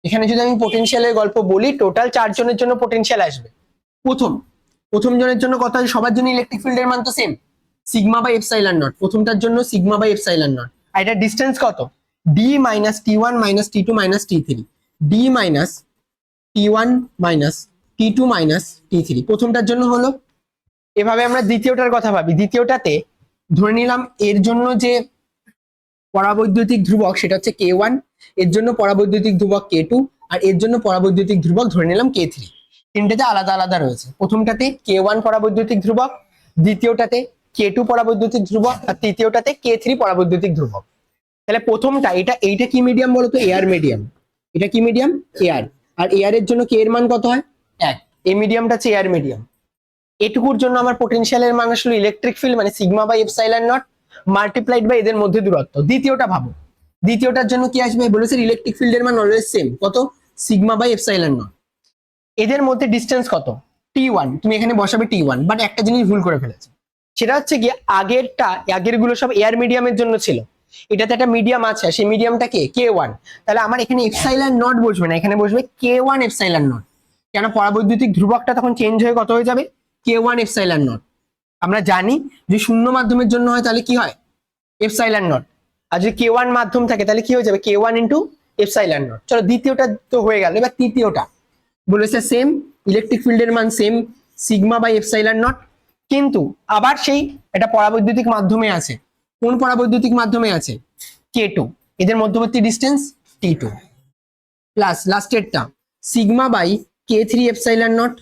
এখানে যদি আমি পোটেনশিয়ালের গল্প বলি, টোটাল চারজনের জন্য পোটেনশিয়াল আসবে। প্রথম জনের জন্য কত আছে, সবার জন্য ইলেকট্রিক ফিল্ডের মান তো সেম, σ/ε0, প্রথমটার জন্য σ/ε0। আর এটা ডিসটেন্স কত, D - T1 - T2 - T3, D - T1 - T2 - T3 প্রথমটার জন্য হলো। এভাবে আমরা দ্বিতীয়টার কথা ভাবি, দ্বিতীয়টাতে ধরে নিলাম এর জন্য যে পরাবৈদ্যুতিক ধ্রুবক সেটা হচ্ছে K1, এর জন্য পরাবৈদ্যুতিক ধ্রুবক K2, আর এর জন্য পরাবৈদ্যুতিক ধ্রুবক ধরে নিলাম K3। তিনটাতে আলাদা আলাদা রয়েছে, প্রথমটাতে K1 পরাবৈদ্যুতিক ধ্রুবক, দ্বিতীয়টাতে K2 পরাবৈদ্যুতিক ধ্রুবক, আর তৃতীয়টাতে K3 পরাবৈদ্যুতিক ধ্রুবক। তাহলে প্রথমটা এইটা কি মিডিয়াম বলতো, এয়ার মিডিয়াম। এটা কি মিডিয়াম, এয়ার। আর এয়ার এর জন্য কে এর মান কত হয়, 1। এই মিডিয়ামটা হচ্ছে এয়ার মিডিয়াম। এটুকুর জন্য আমার পোটেনশিয়ালের মান আসলে ইলেকট্রিক ফিল্ড মানে σ/ε0 মাল্টিপ্লাইড বাই এদের মধ্যে দূরত্ব। দ্বিতীয়টা ভাবো, দ্বিতীয়টার জন্য কি আসবে, বলেছে ইলেকট্রিক ফিল্ডের মান অলওয়েজ সেম, কত, σ/ε0। এদের মধ্যে ডিসটেন্স কত, T1, তুমি এখানে বসাবে T1। বাট একটা জিনিস ভুল করে ফেলেছে, সেটা হচ্ছে কি আগের গুলো সব এয়ার মিডিয়ামের জন্য ছিল, এটাতে একটা মিডিয়াম আছে, সেই মিডিয়ামটা কে, K1। তাহলে আমার এখানে ε0 বসবে না, এখানে বসবে K1 ε0। কেন, পরাবৈদ্যুতিক ধ্রুবকটা তখন চেঞ্জ হয়ে কত হয়ে যাবে, K1 ε0। আমরা জানি যে শূন্য মাধ্যমের জন্য হয় তাহলে কি হয়, ε0। আর যদি K1 মাধ্যম থাকে তাহলে কি হয়ে যাবে K1 ইন্টু এপসাইলন নট। চলো দ্বিতীয়টা তো হয়ে গেল, এবার তৃতীয়টা বলেছে সেম ইলেকট্রিক ফিল্ডের মান same sigma by epsilon naught, কিন্তু আবার সেই এটা পরাবৈদ্যুতিক মাধ্যমে আছে। কোন পরাবৈদ্যুতিক মাধ্যমে আছে? K2, এদের মধ্যবর্তী ডিস্টেন্স T2 প্লাস লাস্টেরটা sigma by K3 epsilon naught,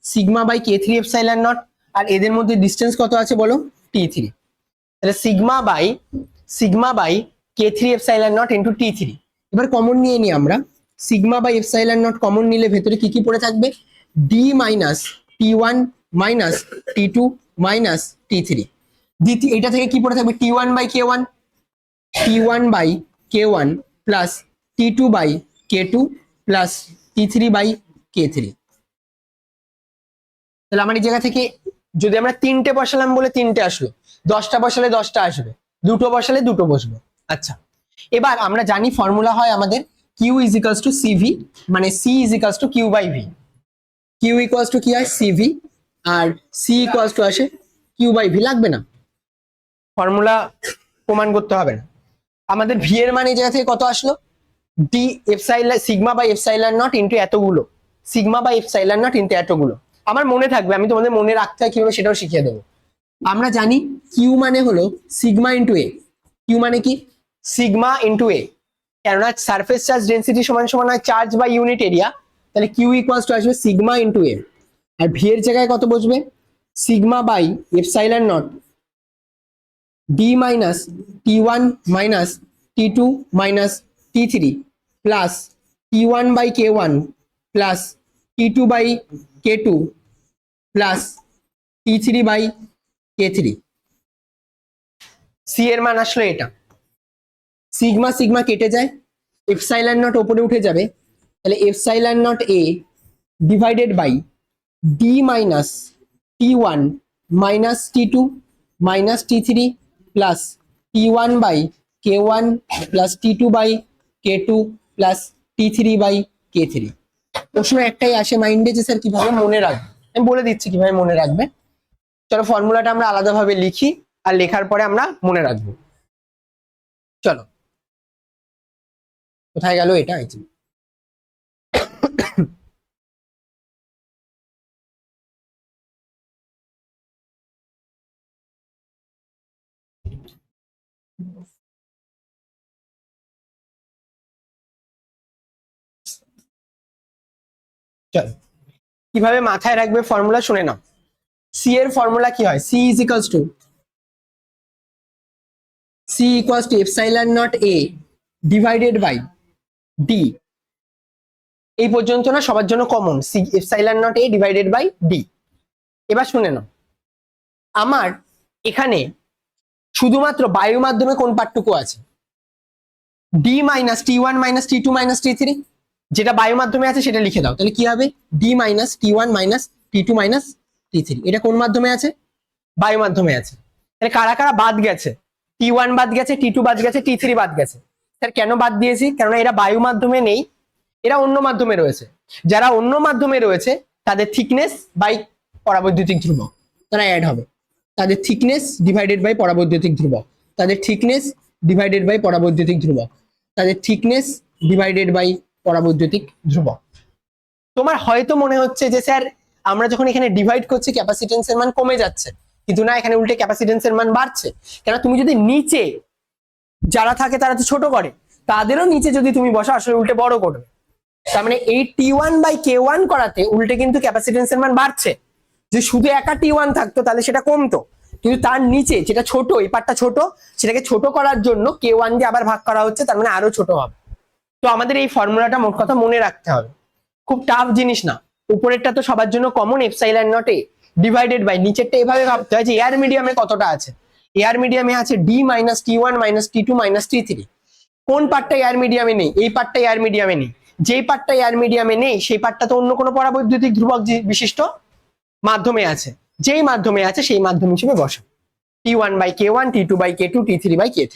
sigma by K3 epsilon naught, আর এদের মধ্যে ডিস্টেন্স কত আছে বলো? T3। তাহলে sigma by K3 epsilon naught into T3। এবার কমন নিয়ে নিই আমরা, sigma by epsilon naught common নিলে ভেতরে কি কি পড়ে থাকবে? D minus T1 minus T2 minus T3। এটা থেকে কি পড়ে থাকবে? T1 by K1, T1 by K1 plus T2 by K2 plus T3 by K3। তাহলে আমার এই জায়গা থেকে যদি আমরা 3টে বসালাম বলে 3টে আসলো, 10টা বসালে 10টা আসবে, 2টো বসালে 2টো বসবে। আচ্ছা, এবার আমরা জানি ফর্মুলা হয় আমাদের Q is equals to CV, মানে C is equals to Q by V। Q equals to কি হয়? CV, আর C ইকুয়ালস টু আসে Q বাই V। লাগবে না, ফর্মুলা প্রমাণ করতে হবে না। আমাদের V এর মান এই জায়গা থেকে কত আসলো? D epsilon sigma by epsilon naught into এতগুলো, sigma by epsilon naught into এতগুলো। আমার মনে থাকবে, আমি তোমাদের মনে রাখতে হয় কিভাবে সেটাও শিখিয়ে দেবো। আমরা জানি কিউ মানে হলো সিগমা ইন্টু এ। কিউ মানে কি? সিগমা ইন্টু এ, কেননা সারফেস চার্জ ডেন্সিটি সমান সমান হয় চার্জ বাই ইউনিট এরিয়া, তাহলে কিউ ইকুয়ালস টু আসবে সিগমা ইন্টু এ। আর ভি এর জায়গায় কত বসবে? Sigma by epsilon naught D minus T1 minus T2 minus T3 plus T1 by K1 plus T2 by K2 plus T3 by K3। C এর মান আসলো এটা, সিগমা সিগমা কেটে যায়, এপসাইলন নট ওপরে উঠে যাবে, তাহলে epsilon naught A divided by D minus T1 minus T2 minus T3 plus T1 by K1 plus T2 by K2 plus T3 by K3। প্রশ্ন একটাই আসে মাইন্ডে যে স্যার কিভাবে মনে রাখবে, আমি বলে দিচ্ছি কিভাবে মনে রাখবে। চলো ফর্মুলাটা আমরা আলাদাভাবে লিখি, আর লেখার পরে আমরা মনে রাখবো। চলো, কোথায় গেল এটা? চলো, কিভাবে মাথায় রাখবে ফর্মুলা শুনে নাও। সি এর ফর্মুলা কি হয়? C is equals to epsilon naught A divided by D. এই পর্যন্ত না সবার জন্য common, C epsilon naught A divided by D. এবার শুনে নাও, আমার এখানে শুধুমাত্র বায়ু মাধ্যমে কোন পার্টটুকু আছে? D minus T1 minus T2 minus T3, যেটা বায়ু মাধ্যমে আছে সেটা লিখে দাও। তাহলে কি হবে? D minus T1 minus T2 minus T3। এটা কোন মাধ্যমে আছে? বায়ু মাধ্যমে আছে। তাহলে কারা কারা বাদ গেছে? T1 বাদ গেছে, T2 বাদ গেছে, T3 বাদ গেছে। স্যার কেন বাদ দিয়েছি? কেননা এরা বায়ু মাধ্যমে নেই, এরা অন্য মাধ্যমে রয়েছে। যারা অন্য মাধ্যমে রয়েছে তাদের থিকনেস বাই পরাবৈদ্যুতিক ধ্রুবক তারা অ্যাড হবে। তাদের থিকনেস ডিভাইডেড বাই পরাবৈদ্যুতিক ধ্রুবক, তাদের থিকনেস ডিভাইডেড বাই পরাবৈদ্যুতিক ধ্রুবক, তাদের থিকনেস ডিভাইডেড বাই পরাবৈদ্যুতিক ধ্রুবক। তোমার হয়তো মনে হচ্ছে যে স্যার আমরা যখন এখানে ডিভাইড করছি ক্যাপাসিটেন্সের মান কমে যাচ্ছে, কিন্তু না, এখানে উল্টে ক্যাপাসিটেন্সের মান বাড়ছে। কেন? তুমি যদি নিচে যারা থাকে তারা তো ছোট করে, তাদেরও নিচে যদি তুমি বসো আসলে উল্টে বড় করবে। তার মানে এই T1 বাই K1 করাতে উল্টে কিন্তু ক্যাপাসিটেন্সের মান বাড়ছে। যে শুধু একা T1 থাকতো তাহলে সেটা কমতো, কিন্তু তার নিচে যেটা ছোট, এই পার্টটা ছোট, সেটাকে ছোট করার জন্য K1 দিয়ে আবার ভাগ করা হচ্ছে, তার মানে আরো ছোট হবে। তো আমাদের এই ফর্মুলাটা মোট কথা মনে রাখতে হবে, খুব টাফ জিনিস না। উপরেরটা তো সবার জন্য common, epsilon naught A divided by নিচেরটা এভাবে ভাবতে হয় যে এয়ার মিডিয়ামে কতটা আছে। এয়ার মিডিয়ামে আছে D minus T1 minus T2 minus T3। কোন পার্টটা এয়ার মিডিয়ামে নেই? এই পার্টটা এয়ার মিডিয়ামে নেই। যেই পার্টটা এয়ার মিডিয়ামে নেই সেই পার্টটা তো অন্য কোনো পরাবৈদ্যুতিক ধ্রুবক বিশিষ্ট মাধ্যমে আছে, যেই মাধ্যমে আছে সেই মাধ্যম হিসেবে বসে T1 by K1, T2 by K2, T3 by K3।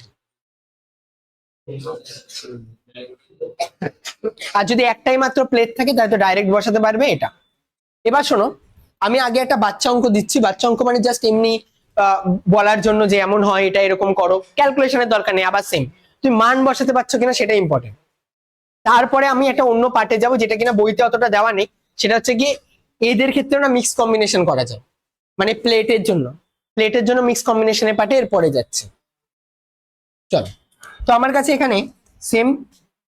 আর যদি একটাই মাত্র প্লেট থাকে তাহলে তো ডাইরেক্ট বসাতে পারবে এটা। এবার শোনো, আমি আগে একটা বাচ্চা অঙ্ক দিচ্ছি। বাচ্চা অঙ্ক মানে জাস্ট এমনি বলার জন্য যে এমন হয়, এটা এরকম করো, ক্যালকুলেশনের দরকার নেই। আবার সেম তুমি মান বসাতে পারছো কিনা সেটা ইম্পর্টেন্ট। তারপরে আমি একটা অন্য পার্টে যাব যেটা কিনা বইতে অতটা দেওয়া নেই, সেটা হচ্ছে গিয়ে এদের ক্ষেত্রে না মিক্স কম্বিনেশন করা যায়, মানে প্লেটের জন্য মিক্স কম্বিনেশনের পার্টে এরপরে যাচ্ছে। চলো, তো আমার কাছে এখানে সেম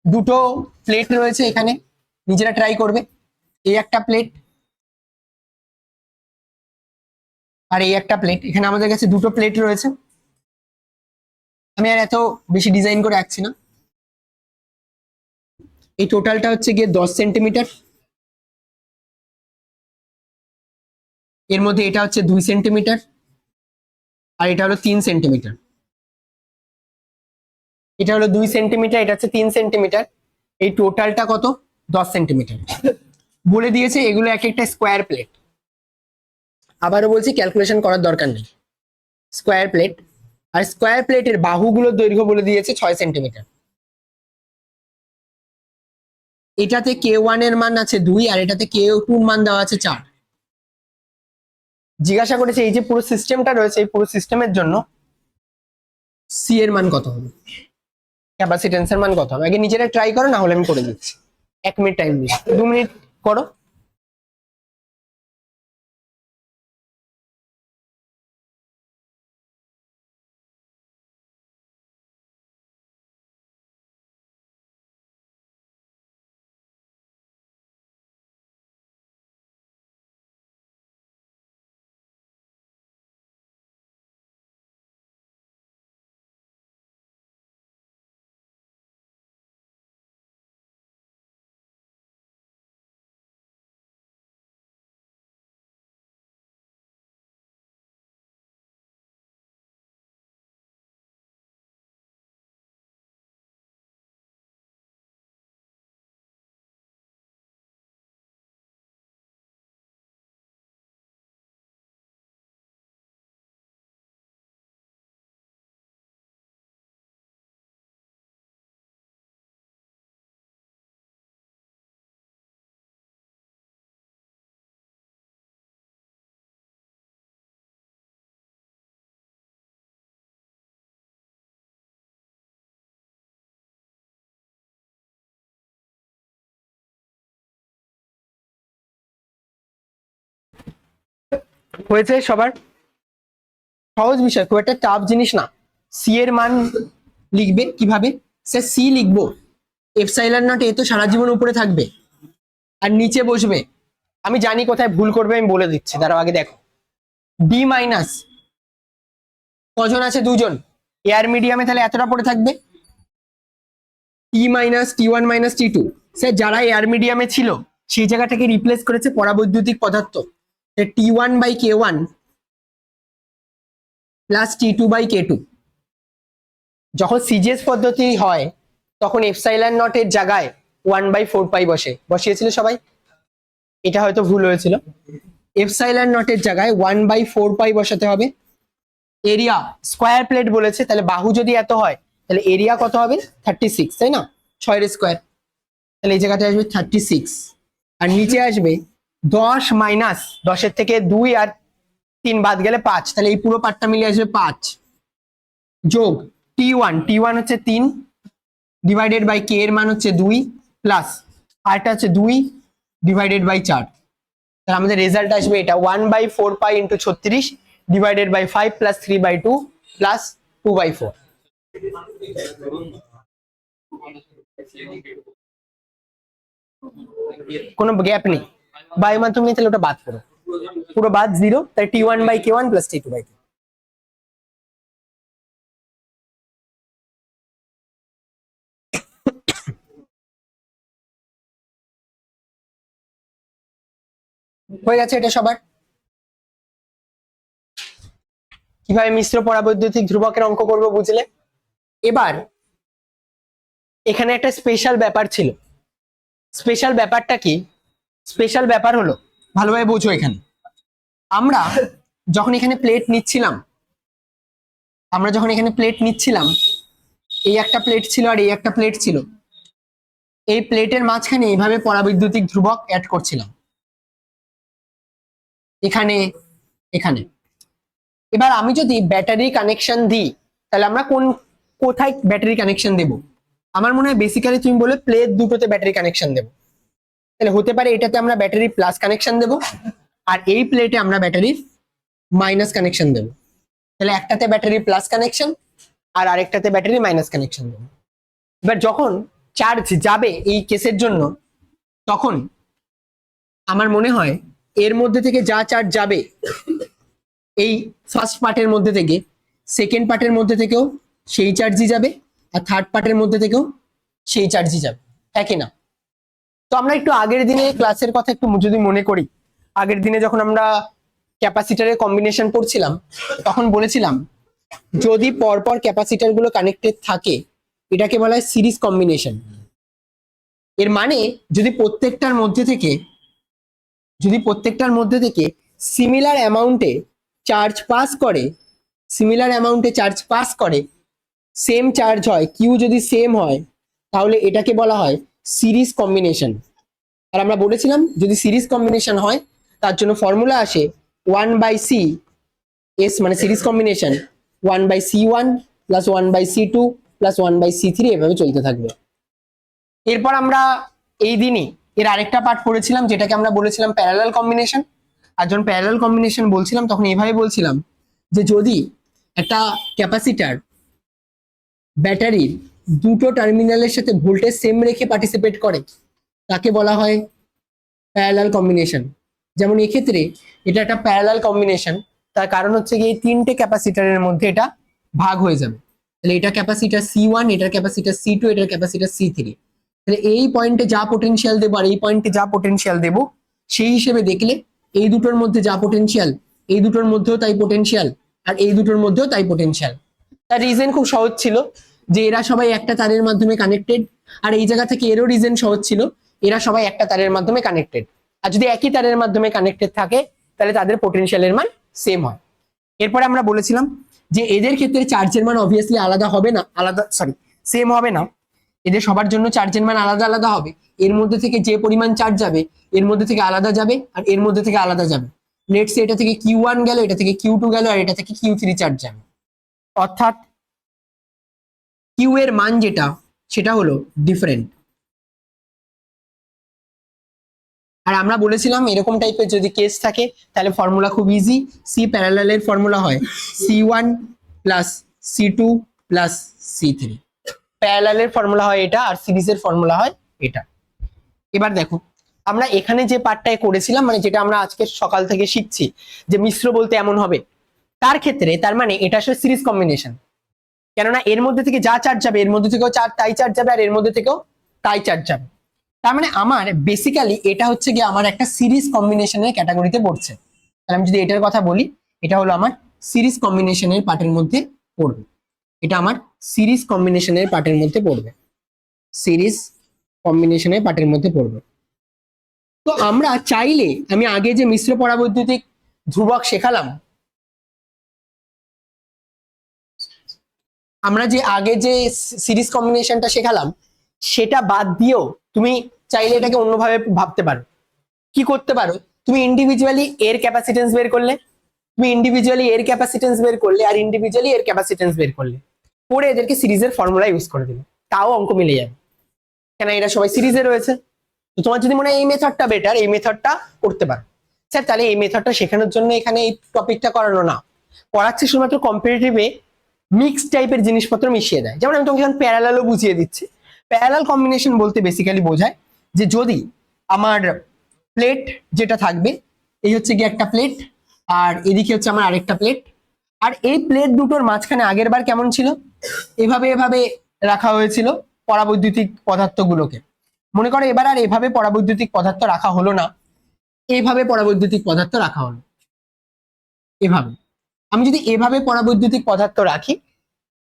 দুটো প্লেট রয়েছে, এখানে নিজেরা ট্রাই করবে। এই একটা প্লেট আর এই একটা প্লেট, এখানে আমাদের কাছে দুটো প্লেট রয়েছে। আমি আর এত বেশি ডিজাইন করে আঁকছি না। এই টোটালটা হচ্ছে গিয়ে 10 সেন্টিমিটার, এর মধ্যে এটা হচ্ছে 2 সেন্টিমিটার, আর এটা হলো 3 সেন্টিমিটার। এটা হলো 2 সেন্টিমিটার, এটা হচ্ছে 3 সেন্টিমিটার। এই টোটালটা কত? 10 সেন্টিমিটার। বলে দিয়েছে এগুলো এক একটা স্কোয়ার প্লেট। আবারও বলছি, ক্যালকুলেশন করার দরকার নেই, স্কোয়ার প্লেট। আর স্কোয়ার প্লেটের বাহুগুলোর দৈর্ঘ্য বলে দিয়েছে 6 সেন্টিমিটার। এটাতে K1 এর মান আছে 2, আর এটাতে K2 এর মান দেওয়া আছে 4। জিজ্ঞাসা করেছে এই যে পুরো সিস্টেমটা রয়েছে, এই পুরো সিস্টেমের জন্য সি এর মান কত হবে, ক্যাপাসিটেন্সের মান কত হবে। আগে নিজেরা ট্রাই করো, না হলে আমি করে দিচ্ছি। 1 মিনিট টাইম দিচ্ছি, 2 মিনিট করো। হয়েছে সবার? সহজ বিষয়, খুব একটা টাফ জিনিস না। সি এর মান লিখবে কিভাবে? স্যার সি লিখবো, এপসাইলন নট এ তো সারা জীবন উপরে থাকবে আর নিচে বসবে। আমি জানি কোথায় ভুল করবে, আমি বলে দিচ্ছি, তার আগে দেখো। ডি মাইনাস কজন আছে? 2জন। এয়ার মিডিয়ামে তাহলে এতটা পড়ে থাকবে, T-T1 - T2। স্যার যারা এয়ার মিডিয়ামে ছিল সেই জায়গাটাকে রিপ্লেস করেছে পরাবৈদ্যুতিক পদার্থ। T1/K1 plus T2/K2। যখন সিজিএস পদ্ধতি হয় তখন এপসাইলন নট এর জায়গায় 1/4 পাই বসিয়েছিল সবাই। এটা হয়তো ভুল হয়েছিল, এপসাইলন নট এর জায়গায় 1/4 পাই বসাতে হবে। এরিয়া স্কোয়ার প্লেট বলেছে, তাহলে বাহু যদি এত হয় তাহলে এরিয়া কত হবে? 36, তাই না? 6 এর স্কোয়ার, তাহলে এই জায়গাটা আসবে 36। আর নিচে আসবে 10 মাইনাস 10-এর থেকে 2 আর 3 বাদ গেলে 5, তাহলে এই পুরো পার্টটা মিলে আসবে 5 যোগ T1 হচ্ছে 3 ডিভাইডেড বাই কে এর মান হচ্ছে 2 প্লাস আরটা হচ্ছে 2 ডিভাইডেড বাই 4। তাহলে আমাদের রেজাল্ট আসবে এটা 1/4 pi into 36 divided by 5 plus 3/2 plus 2/4। কোনো গ্যাপ নেই, বায়ু মাধ্যম নেই, তাহলে ওটা বাদ করো, পুরো বাদ 0। তাই T1/K1 প্লাস T2/K। হয়ে গেছে এটা সবার? কিভাবে মিশ্র পরাবৈদ্যুতিক ধ্রুবকের অঙ্ক করবো বুঝলে? এবার এখানে একটা স্পেশাল ব্যাপার ছিল। স্পেশাল ব্যাপারটা কি? স্পেশাল ব্যাপার হলো, ভালোভাবে বোঝো, এখানে আমরা যখন এখানে প্লেট নিচ্ছিলাম, এই একটা প্লেট ছিল আর এই একটা প্লেট ছিল, এই প্লেটের মাঝখানে এইভাবে পরাবৈদ্যুতিক ধ্রুবক অ্যাড করছিলাম, এখানে এখানে। এবার আমি যদি ব্যাটারি কানেকশন দিই তাহলে আমরা কোন কোথায় ব্যাটারি কানেকশন দেবো, আমার মনে হয় বেসিক্যালি তুমি বলে প্লেট দুটোতে ব্যাটারি কানেকশন দেবো। তাহলে হতে পারে এটাতে আমরা ব্যাটারি প্লাস কানেকশন দেবো, আর এই প্লেটে আমরা ব্যাটারি মাইনাস কানেকশন দেবো। তাহলে একটাতে ব্যাটারি প্লাস কানেকশন আর আরেকটাতে ব্যাটারি মাইনাস কানেকশন দেবো। এবার যখন চার্জ যাবে এই কেসের জন্য, তখন আমার মনে হয় এর মধ্যে থেকে যা চার্জ যাবে এই ফার্স্ট পার্টের মধ্যে থেকে সেকেন্ড পার্টের মধ্যে থেকেও সেই চার্জই যাবে, আর থার্ড পার্টের মধ্যে থেকেও সেই চার্জই যাবে, হ্যাঁ কি না? তো আমরা একটু আগের দিনে ক্লাসের কথা একটু যদি মনে করি, আগের দিনে যখন আমরা ক্যাপাসিটরের কম্বিনেশন পড়ছিলাম তখন বলেছিলাম যদি পরপর ক্যাপাসিটর গুলো কানেক্টেড থাকে এটাকে বলা হয় সিরিজ কম্বিনেশন। এর মানে যদি প্রত্যেকটার মধ্যে থেকে সিমিলার অ্যামাউন্টে চার্জ পাস করে, সেম চার্জ হয়, কিউ যদি সেম হয়, তাহলে এটাকে বলা হয় সিরিজ কম্বিনেশন। আর আমরা বলেছিলাম যদি সিরিজ কম্বিনেশন হয় তার জন্য ফর্মুলা আসে 1/c এস মানে series combination 1/c1 plus 1/c2 plus 1/c3 এভাবে চলতে থাকবে। এরপর আমরা এই দিনই এর আরেকটা পার্ট পড়েছিলাম যেটাকে আমরা বলেছিলাম প্যারালাল কম্বিনেশন। আর যখন প্যারালাল কম্বিনেশন বলছিলাম তখন এইভাবে বলছিলাম যে যদি একটা ক্যাপাসিটার ব্যাটারির দুটো টার্মিনালের সাথে ভোল্টেজ সেম রেখে পার্টিসিপেট করে তাকে বলা হয় প্যারালাল কম্বিনেশন। যেমন এক্ষেত্রে এটা একটা প্যারালাল কম্বিনেশন, তার কারণ হচ্ছে কি এই তিনটে ক্যাপাসিটারের মধ্যে এটা ভাগ হয়ে যাবে। তাহলে এটা ক্যাপাসিটার C1, এটার ক্যাপাসিটার C2, এটার ক্যাপাসিটার C3। তাহলে এই পয়েন্টে যা পোটেনশিয়াল দেবো আর এই পয়েন্টে যা পোটেনশিয়াল দেবো সেই হিসেবে দেখলে এই দুটোর মধ্যে যা পোটেনশিয়াল এই দুটোর মধ্যেও তাই পোটেনশিয়াল, আর এই দুটোর মধ্যেও তাই পোটেনশিয়াল। তার রিজন খুব সহজ ছিল যে এরা সবাই একটা তারের মাধ্যমে কানেক্টেড, আর এই জায়গা থেকে এরও রিজন সহজ ছিল এরা সবাই একটা তারের মাধ্যমে কানেক্টেড। আর যদি একই তারের মাধ্যমে কানেক্টেড থাকে তাহলে তাদের পোটেনশিয়ালের মান সেম হয়। এরপরে আমরা বলেছিলাম যে এদের ক্ষেত্রে চার্জের মান অবভিয়াসলি সেম হবে না, এদের সবার জন্য চার্জের মান আলাদা আলাদা হবে। এর মধ্যে থেকে যে পরিমাণ চার্জ যাবে এর মধ্যে থেকে আলাদা যাবে আর এর মধ্যে থেকে আলাদা যাবে। লেটস সে এটা থেকে Q1 গেল, এটা থেকে Q2 গেল, আর এটা থেকে Q3 চার্জ যাবে। অর্থাৎ কিউ এর মান যেটা সেটা হলো ডিফারেন্ট। আর আমরা বলেছিলাম এরকম টাইপের যদি কেস থাকে তাহলে ফর্মুলা খুব ইজি, সি প্যারালালের ফর্মুলা হয় C1 plus C2 plus C3। প্যারালালের formula হয় এটা আর সিরিজের ফর্মুলা হয় এটা। এবার দেখো আমরা এখানে যে পার্টটায় করেছিলাম মানে যেটা আমরা আজকে সকাল থেকে শিখছি যে মিশ্র বলতে এমন হবে, তার ক্ষেত্রে তার মানে এটা আসলে সিরিজ কম্বিনেশন। কেননা এর মধ্যে থেকে যা চার্জ যাবে এর মধ্যে থেকেও তাই চার্জ যাবে আর এর মধ্যে থেকেও তাই চার্জ যাবে। তার মানে আমার বেসিক্যালি এটা হচ্ছে গিয়ে আমার একটা সিরিজ কম্বিনেশনের ক্যাটাগরিতে পড়ছে। তাহলে আমি যদি এটার কথা বলি এটা হলো আমার সিরিজ কম্বিনেশনের পার্টের মধ্যে পড়বে, এটা আমার সিরিজ কম্বিনেশনের পার্টের মধ্যে পড়বে, সিরিজ কম্বিনেশনের পার্টের মধ্যে পড়বে। তো আমরা চাইলে আমি আগে যে মিশ্র পরাবৈদ্যুতিক ধ্রুবক শেখালাম, আমরা যে আগে যে সিরিজ কম্বিনেশনটা শেখালাম সেটা বাদ দিয়েও তুমি চাইলে এটাকে অন্যভাবে ভাবতে পারো। কি করতে পারো, তুমি ইন্ডিভিজুয়ালি এর ক্যাপাসিটেন্স বের করলে, আর ইন্ডিভিজুয়ালি এর ক্যাপাসিটেন্স বের করলে, পরে এদেরকে সিরিজের ফর্মুলা ইউজ করে দিলে, তাও অঙ্ক মিলে যাবে। কেন এরা সবাই সিরিজে রয়েছে। তো তোমার যদি মনে হয় এই মেথডটা বেটার, এই মেথডটা করতে পারো। স্যার তাহলে এই মেথডটা শেখানোর জন্য এখানে এই টপিকটা করানো না, পড়াচ্ছি শুধুমাত্র কম্পিটিটিভে মিক্স টাইপের জিনিসপত্র মিশিয়ে দেয়। যেমন আমি তোমাকে এখন প্যারালালও বুঝিয়ে দিচ্ছি। প্যারালাল কম্বিনেশন বলতে বেসিক্যালি বোঝায় যে যদি আমার প্লেট যেটা থাকবে এই হচ্ছে গিয়ে একটা প্লেট আর এদিকে হচ্ছে আমার আরেকটা প্লেট, আর এই প্লেট দুটোর মাঝখানে আগের বার কেমন ছিল এভাবে এভাবে রাখা হয়েছিল পরাবৈদ্যুতিক পদার্থগুলোকে। মনে করো এবার আর এভাবে পরাবৈদ্যুতিক পদার্থ রাখা হলো না, এইভাবে পরাবৈদ্যুতিক পদার্থ রাখা হলো। এভাবে আমি যদি এভাবে পরাবৈদ্যুতিক পদার্থ রাখি,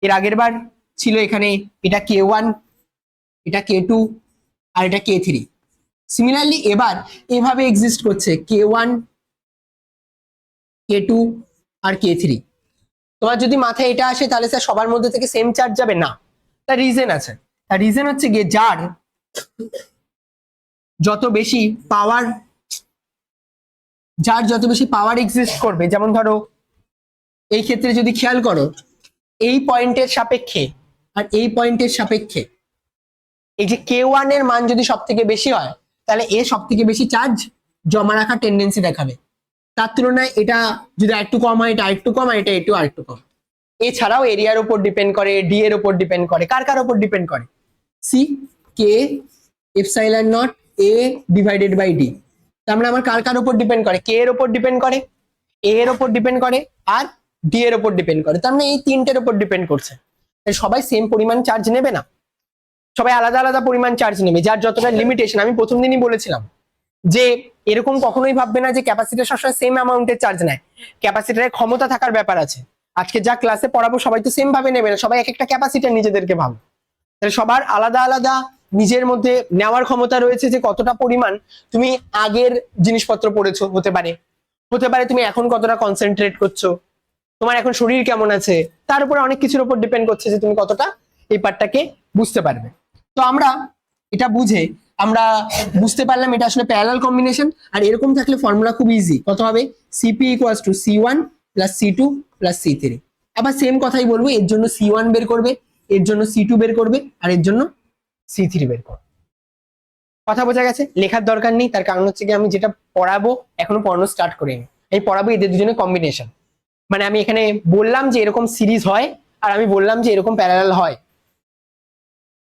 এর আগের বার ছিল এখানে এটা K1, এটা K2 আর এটা K3। সিমিলারলি এবার এভাবে এক্সিস্ট করছে K1, K2 আর K3। তোমার যদি মাথায় এটা আসে তাহলে স্যার সবার মধ্যে থেকে সেম চার্জ যাবে না, তার রিজন আছে। তার রিজন হচ্ছে গিয়ে যার যত বেশি পাওয়ার এক্সিস্ট করবে, যেমন ধরো এই ক্ষেত্রে যদি খেয়াল করো এই পয়েন্টের সাপেক্ষে আর এই পয়েন্টের সাপেক্ষে এই যে K1 এর মান যদি সব থেকে বেশি হয় তাহলে এ সব থেকে বেশি চার্জ জমা রাখার টেন্ডেন্সি দেখাবে। তার তুলনায় এটা যদি আরেকটু কম হয়, এটা আরেকটু কম, আর এটা একটু আরেকটু কম। এছাড়াও এরিয়ার উপর ডিপেন্ড করে, ডি এর উপর ডিপেন্ড করে, কার কার উপর ডিপেন্ড করে, C K epsilon naught A divided by D. তার মানে আমার কার কার উপর ডিপেন্ড করে, কে এর উপর ডিপেন্ড করে, এ এর উপর ডিপেন্ড করে, আর ডি এর উপর ডিপেন্ড করে। তার মানে এই তিনটের উপর ডিপেন্ড করছে। সবাই সেম পরিমাণ চার্জ নেবে না, সবাই আলাদা আলাদা পরিমাণ চার্জ নেবে, যার যতটা লিমিটেশন। আমি প্রথম দিনই বলেছিলাম যে এরকম কখনোই ভাববে না যে ক্যাপাসিটর সবসময় সেম অ্যামাউন্টের চার্জ নেয়, ক্যাপাসিটরের ক্ষমতা থাকার ব্যাপার আছে। আজকে যা ক্লাসে পড়াবো সবাই তো সেম ভাবে নেবে না, সবাই এক একটা ক্যাপাসিটর নিজেদেরকে ভাবে। তাহলে সবার আলাদা আলাদা নিজের মধ্যে নেওয়ার ক্ষমতা রয়েছে, যে কতটা পরিমাণ তুমি আগের জিনিসপত্র পড়েছো, হতে পারে হতে পারে তুমি এখন কতটা কনসেন্ট্রেট করছো, তোমার এখন শরীর কেমন আছে, তার উপরে অনেক কিছুর উপর ডিপেন্ড করছে যে তুমি কতটা এই পার্টটাকে বুঝতে পারবে। তো আমরা এটা বুঝে আমরা বুঝতে পারলাম এটা আসলে প্যারালাল কম্বিনেশন। আর এরকম থাকলে ফর্মুলা খুব ইজি, কত হবে, CP equals to C1 plus C2 plus C3। আবার সেম কথাই বলবো, এর জন্য C1 বের করবে, এর জন্য C2 বের করবে, আর এর জন্য C3 বের করবে। কথা বোঝা গেছে? লেখার দরকার নেই, তার কারণ হচ্ছে কি আমি যেটা পড়াবো এখনো পড়ানো স্টার্ট করিনি, আমি পড়াবো এদের দুজনের কম্বিনেশন। মানে আমি এখানে বললাম যে এরকম সিরিজ হয়, আর আমি বললাম যে এরকম প্যারালাল হয়।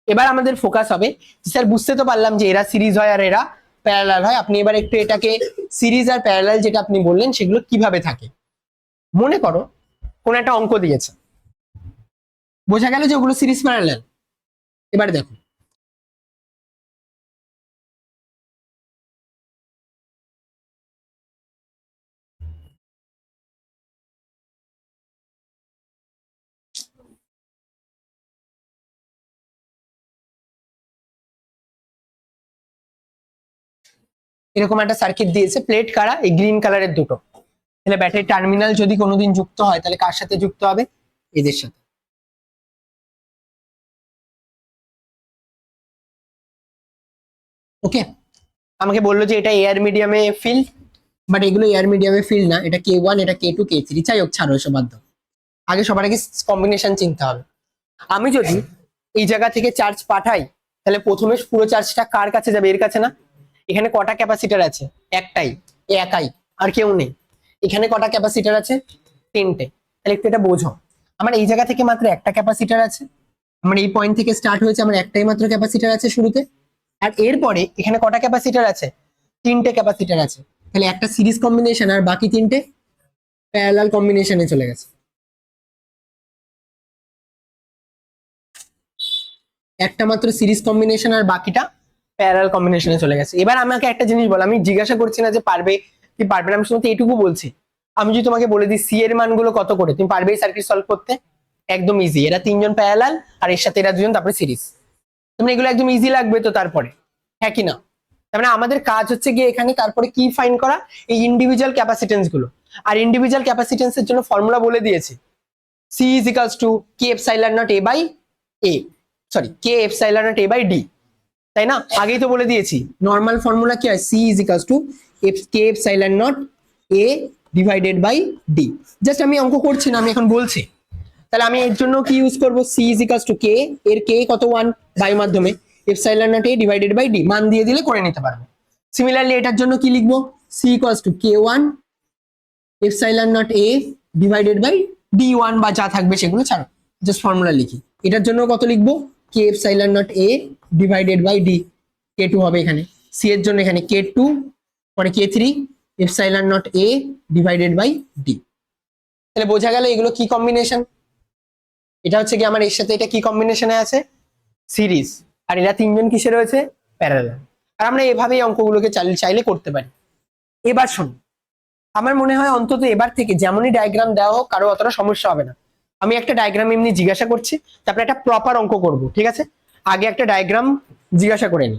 এবার আমাদের ফোকাস হবে, স্যার বুঝতে তো পারলাম যে এরা সিরিজ হয় আর এরা প্যারালাল হয়, আপনি এবার একটু এটাকে সিরিজ আর প্যারালাল যেটা আপনি বললেন সেগুলো কিভাবে থাকে। মনে করো কোন একটা অঙ্ক দিয়েছে, বোঝা গেল যে ওগুলো সিরিজ প্যারালাল। এবার দেখো এরকম একটা সার্কিট দিয়েছে, প্লেট কারা, এই গ্রিন কালারের দুটো। তাহলে ব্যাটারি টার্মিনাল যদি কোনোদিন যুক্ত হয় তাহলে কার সাথে যুক্ত হবে, এদের সাথে। ওকে, আমাকে বললো যে এটা এয়ার মিডিয়ামে ফিল্ড, বাট এগুলো এয়ার মিডিয়ামে ফিল্ড না, এটা K1, এটা K2, K3, যাই হোক ছাড়ো এসব বাদ দাও। আগে সবার আগে কম্বিনেশন চিনতে হবে। আমি যদি এই জায়গা থেকে চার্জ পাঠাই তাহলে প্রথমে পুরো চার্জটা কার কাছে যাবে, এর কাছে না। এখানে কটা ক্যাপাসিটার আছে, একটাই, একাই, আর কেউ নেই। এখানে কটা ক্যাপাসিটার আছে, তিনটে। তাহলে একটু এটা বোঝো, আমার এই জায়গা থেকে মাত্র একটা ক্যাপাসিটার আছে, আমার এই পয়েন্ট থেকে স্টার্ট হয়েছে, আমার একটাই মাত্র ক্যাপাসিটার আছে শুরুতে। আর এরপরে এখানে কটা ক্যাপাসিটার আছে, তিনটে ক্যাপাসিটার আছে। তাহলে একটা সিরিজ কম্বিনেশন আর বাকি তিনটে প্যারালাল কম্বিনেশনে চলে গেছে। একটা মাত্র সিরিজ কম্বিনেশন আর বাকিটা প্যারালাল কম্বিনেশনে চলে গেছে। এবার আমাকে একটা জিনিস বল, আমি জিজ্ঞাসা করছি না যে পারবে কি পারবে না, আমি শুধু এইটুকু বলছি, আমি যদি তোমাকে বলে দিই সি এর মানগুলো কত করে, তুমি পারবে এই সার্কিট সলভ করতে? একদম ইজি, এরা তিনজন প্যারালাল আর এর সাথে এরা দুজন, তারপরে সিরিজ। তুমি এগুলো একদম ইজি লাগবে তো তারপরে, হ্যাঁ কি না? তার মানে আমাদের কাজ হচ্ছে গিয়ে এখানে তারপরে কি ফাইন্ড করা, এই ইন্ডিভিজুয়াল ক্যাপাসিটেন্স গুলো। আর ইন্ডিভিজুয়াল ক্যাপাসিটেন্স এর জন্য ফর্মুলা বলে দিয়েছি, C is equals to K epsilon naught A by A, sorry K epsilon naught A by D, তাই না? আগেই তো বলে দিয়েছি নর্মাল ফর্মুলা কি হয়, C is equals to K epsilon naught A divided by D. Just আমি অঙ্ক করছি না, আমি এখন বলছি। তাহলে আমি এর জন্য কি ইউজ করব, C is equals to K, এর কে কত 1 বায়ু মাধ্যমে, epsilon naught A divided by D, মান দিয়ে দিলে করে নিতে পারবো। সিমিলারলি এটার জন্য কি লিখবো, C equals to K1 epsilon naught A divided by D1 বা যা থাকবে সেগুলো ছাড়ো, জাস্ট ফর্মুলা লিখি। এটার জন্য কত লিখবো, K epsilon naught A divided by D, K2 হবে এখানে, সি এর জন্য এখানে K2, পরে K3 epsilon naught A divided by D. তাহলে বোঝা গেল এগুলো কি কম্বিনেশন। এটা হচ্ছে কি আমার এর সাথে এটা কি কম্বিনেশনে আছে, সিরিজ। আর এরা তিনজন কিসে রয়েছে, প্যারালাল। আর আমরা এভাবেই অঙ্কগুলোকে চাইলে করতে পারি। এবার শুন, আমার মনে হয় অন্তত এবার থেকে যেমনই ডায়াগ্রাম দেওয়া হোক কারো অতটা সমস্যা হবে না। আমি একটা ডায়াগ্রাম এমনি জিজ্ঞাসা করছি, তারপরে একটা প্রপার অঙ্ক করব, ঠিক আছে? আগে একটা ডায়াগ্রাম জিজ্ঞাসা করে নি।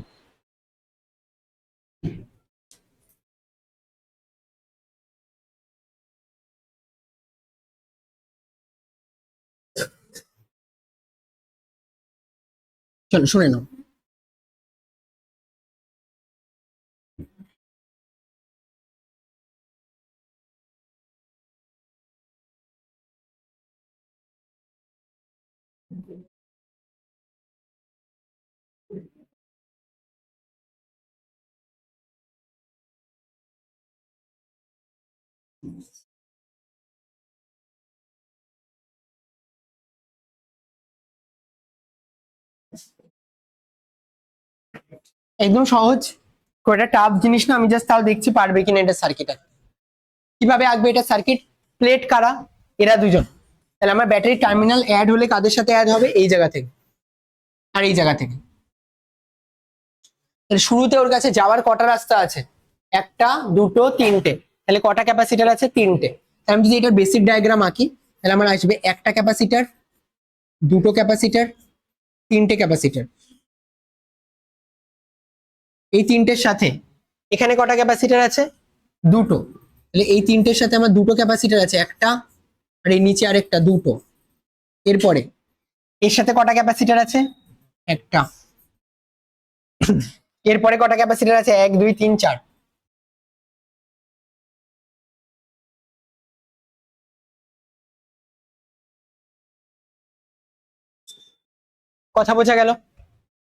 চলো শুনে নাও। একদম সহজ, খুব একটা টাফ জিনিস না। আমি জাস্ট তাও দেখছি পারবে কিনা এটা সার্কিট। কিভাবে আঁকবে এটা সার্কিট? প্লেট কারা? এরা দুজন। তাহলে আমার ব্যাটারি টার্মিনাল অ্যাড হলে কাদের সাথে অ্যাড হবে? এই জায়গা থেকে আর এই জায়গা থেকে। তাহলে শুরুতে ওর কাছে যাওয়ার কটা রাস্তা আছে? একটা, দুটো, তিনটে। তাহলে কটা ক্যাপাসিটার আছে? তিনটে। তাহলে আমি যদি এটার বেসিক ডায়াগ্রাম আঁকি, তাহলে আমার আসবে একটা ক্যাপাসিটার, দুটো ক্যাপাসিটার, তিনটে ক্যাপাসিটার। এই তিনটের সাথে এখানে কটা ক্যাপাসিটার আছে? দুটো। তাহলে এই তিনটের সাথে আমার দুটো ক্যাপাসিটার আছে, একটা আর এই নিচে আরেকটা, দুটো। এরপরে এর সাথে কটা ক্যাপাসিটার আছে? একটা। এরপরে কটা ক্যাপাসিটার আছে? এক, দুই, তিন, চার। কথা বোঝা গেল?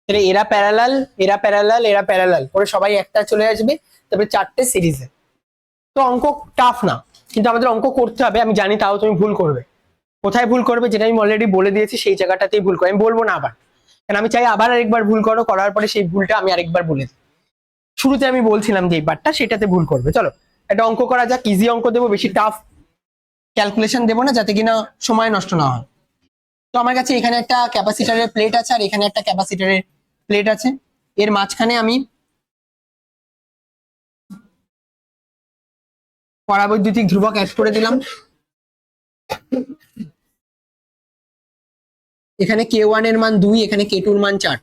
তাহলে এরা প্যারালাল, এরা প্যারালাল, এরা প্যারালাল করে সবাই একটা চলে আসবে, তারপরে চারটে সিরিজে। তো অঙ্ক টাফ না, কিন্তু আমাদের অঙ্ক করতে হবে, আমি জানি, তাও তুমি ভুল করবে। কোথায় ভুল করবে? যেটা আমি অলরেডি বলে দিয়েছি সেই জায়গাটাতেই ভুল করো। আমি বলবো না আবার, কারণ আমি চাই আবার আরেকবার ভুল করো, করার পরে সেই ভুলটা আমি আরেকবার বলে দিই। শুরুতে আমি বলছিলাম যে এই পার্টটা, সেটাতে ভুল করবে। চলো একটা অঙ্ক করা যাক, ইজি অঙ্ক দেবো, বেশি টাফ ক্যালকুলেশন দেবো না, যাতে কিনা সময় নষ্ট না হয়। তো আমার কাছে এখানে একটা ক্যাপাসিটারের প্লেট আছে আর এখানে একটা ক্যাপাসিটারের প্লেট আছে। এর মাঝখানে আমি পরাবৈদ্যুতিক ধ্রুবক অ্যাড করে দিলাম। এখানে K1 এর মান 2, এখানে K2 এর মান 4।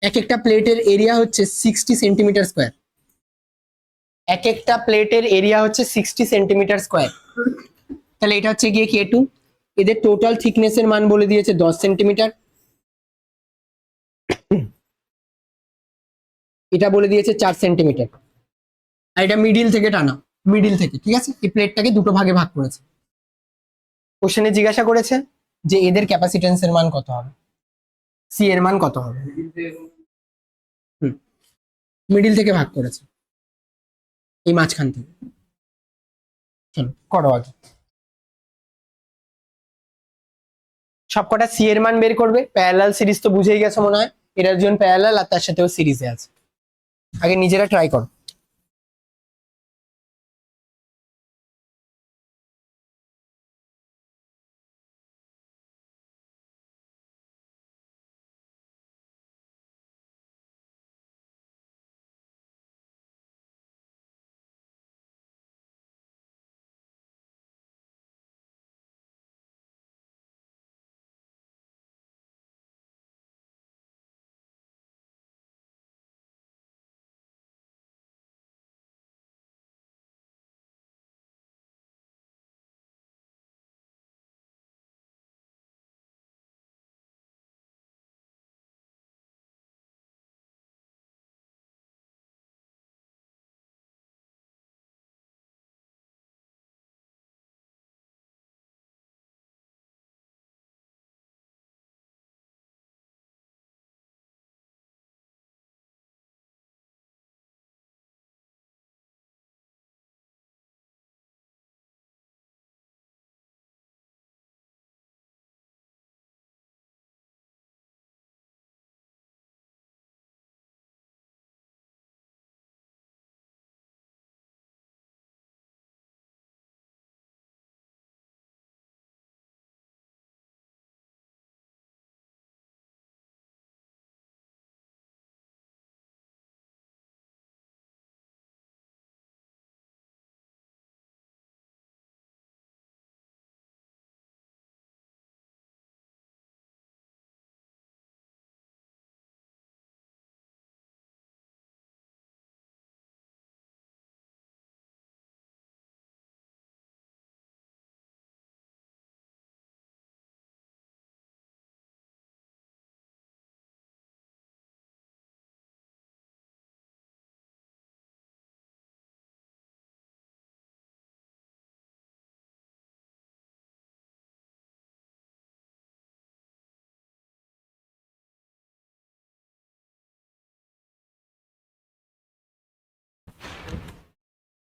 এক একটা প্লেটের এরিয়া হচ্ছে 60 সেন্টিমিটার স্কোয়ার। এক একটা প্লেটের এরিয়া হচ্ছে 60 সেন্টিমিটার স্কোয়ার। তাহলে এটা হচ্ছে গিয়ে K2। এদের টোটাল থিকনেসের মান বলে দিয়েছে 10 সেন্টিমিটার। এটা বলে দিয়েছে 4 সেন্টিমিটার। আর এটা মিডিল থেকে টানা, মিডিল থেকে, ঠিক আছে? এই প্লেটটাকে দুটো ভাগে ভাগ করেছে। কোশ্চেনে জিজ্ঞাসা করেছে যে এদের ক্যাপাসিটেন্সের মান কত হবে, সি এর মান কত হবে। মিডিল থেকে ভাগ করেছে, এই মাঝখান থেকে। চলো করো আগে। সবকটা সি এর মান বের করবে। প্যারালাল সিরিজ তো বুঝেই গেছো মনে হয়, এটার জন্য প্যারালাল আর তার সাথেও সিরিজে আছে। আগে নিজেরা ট্রাই করো।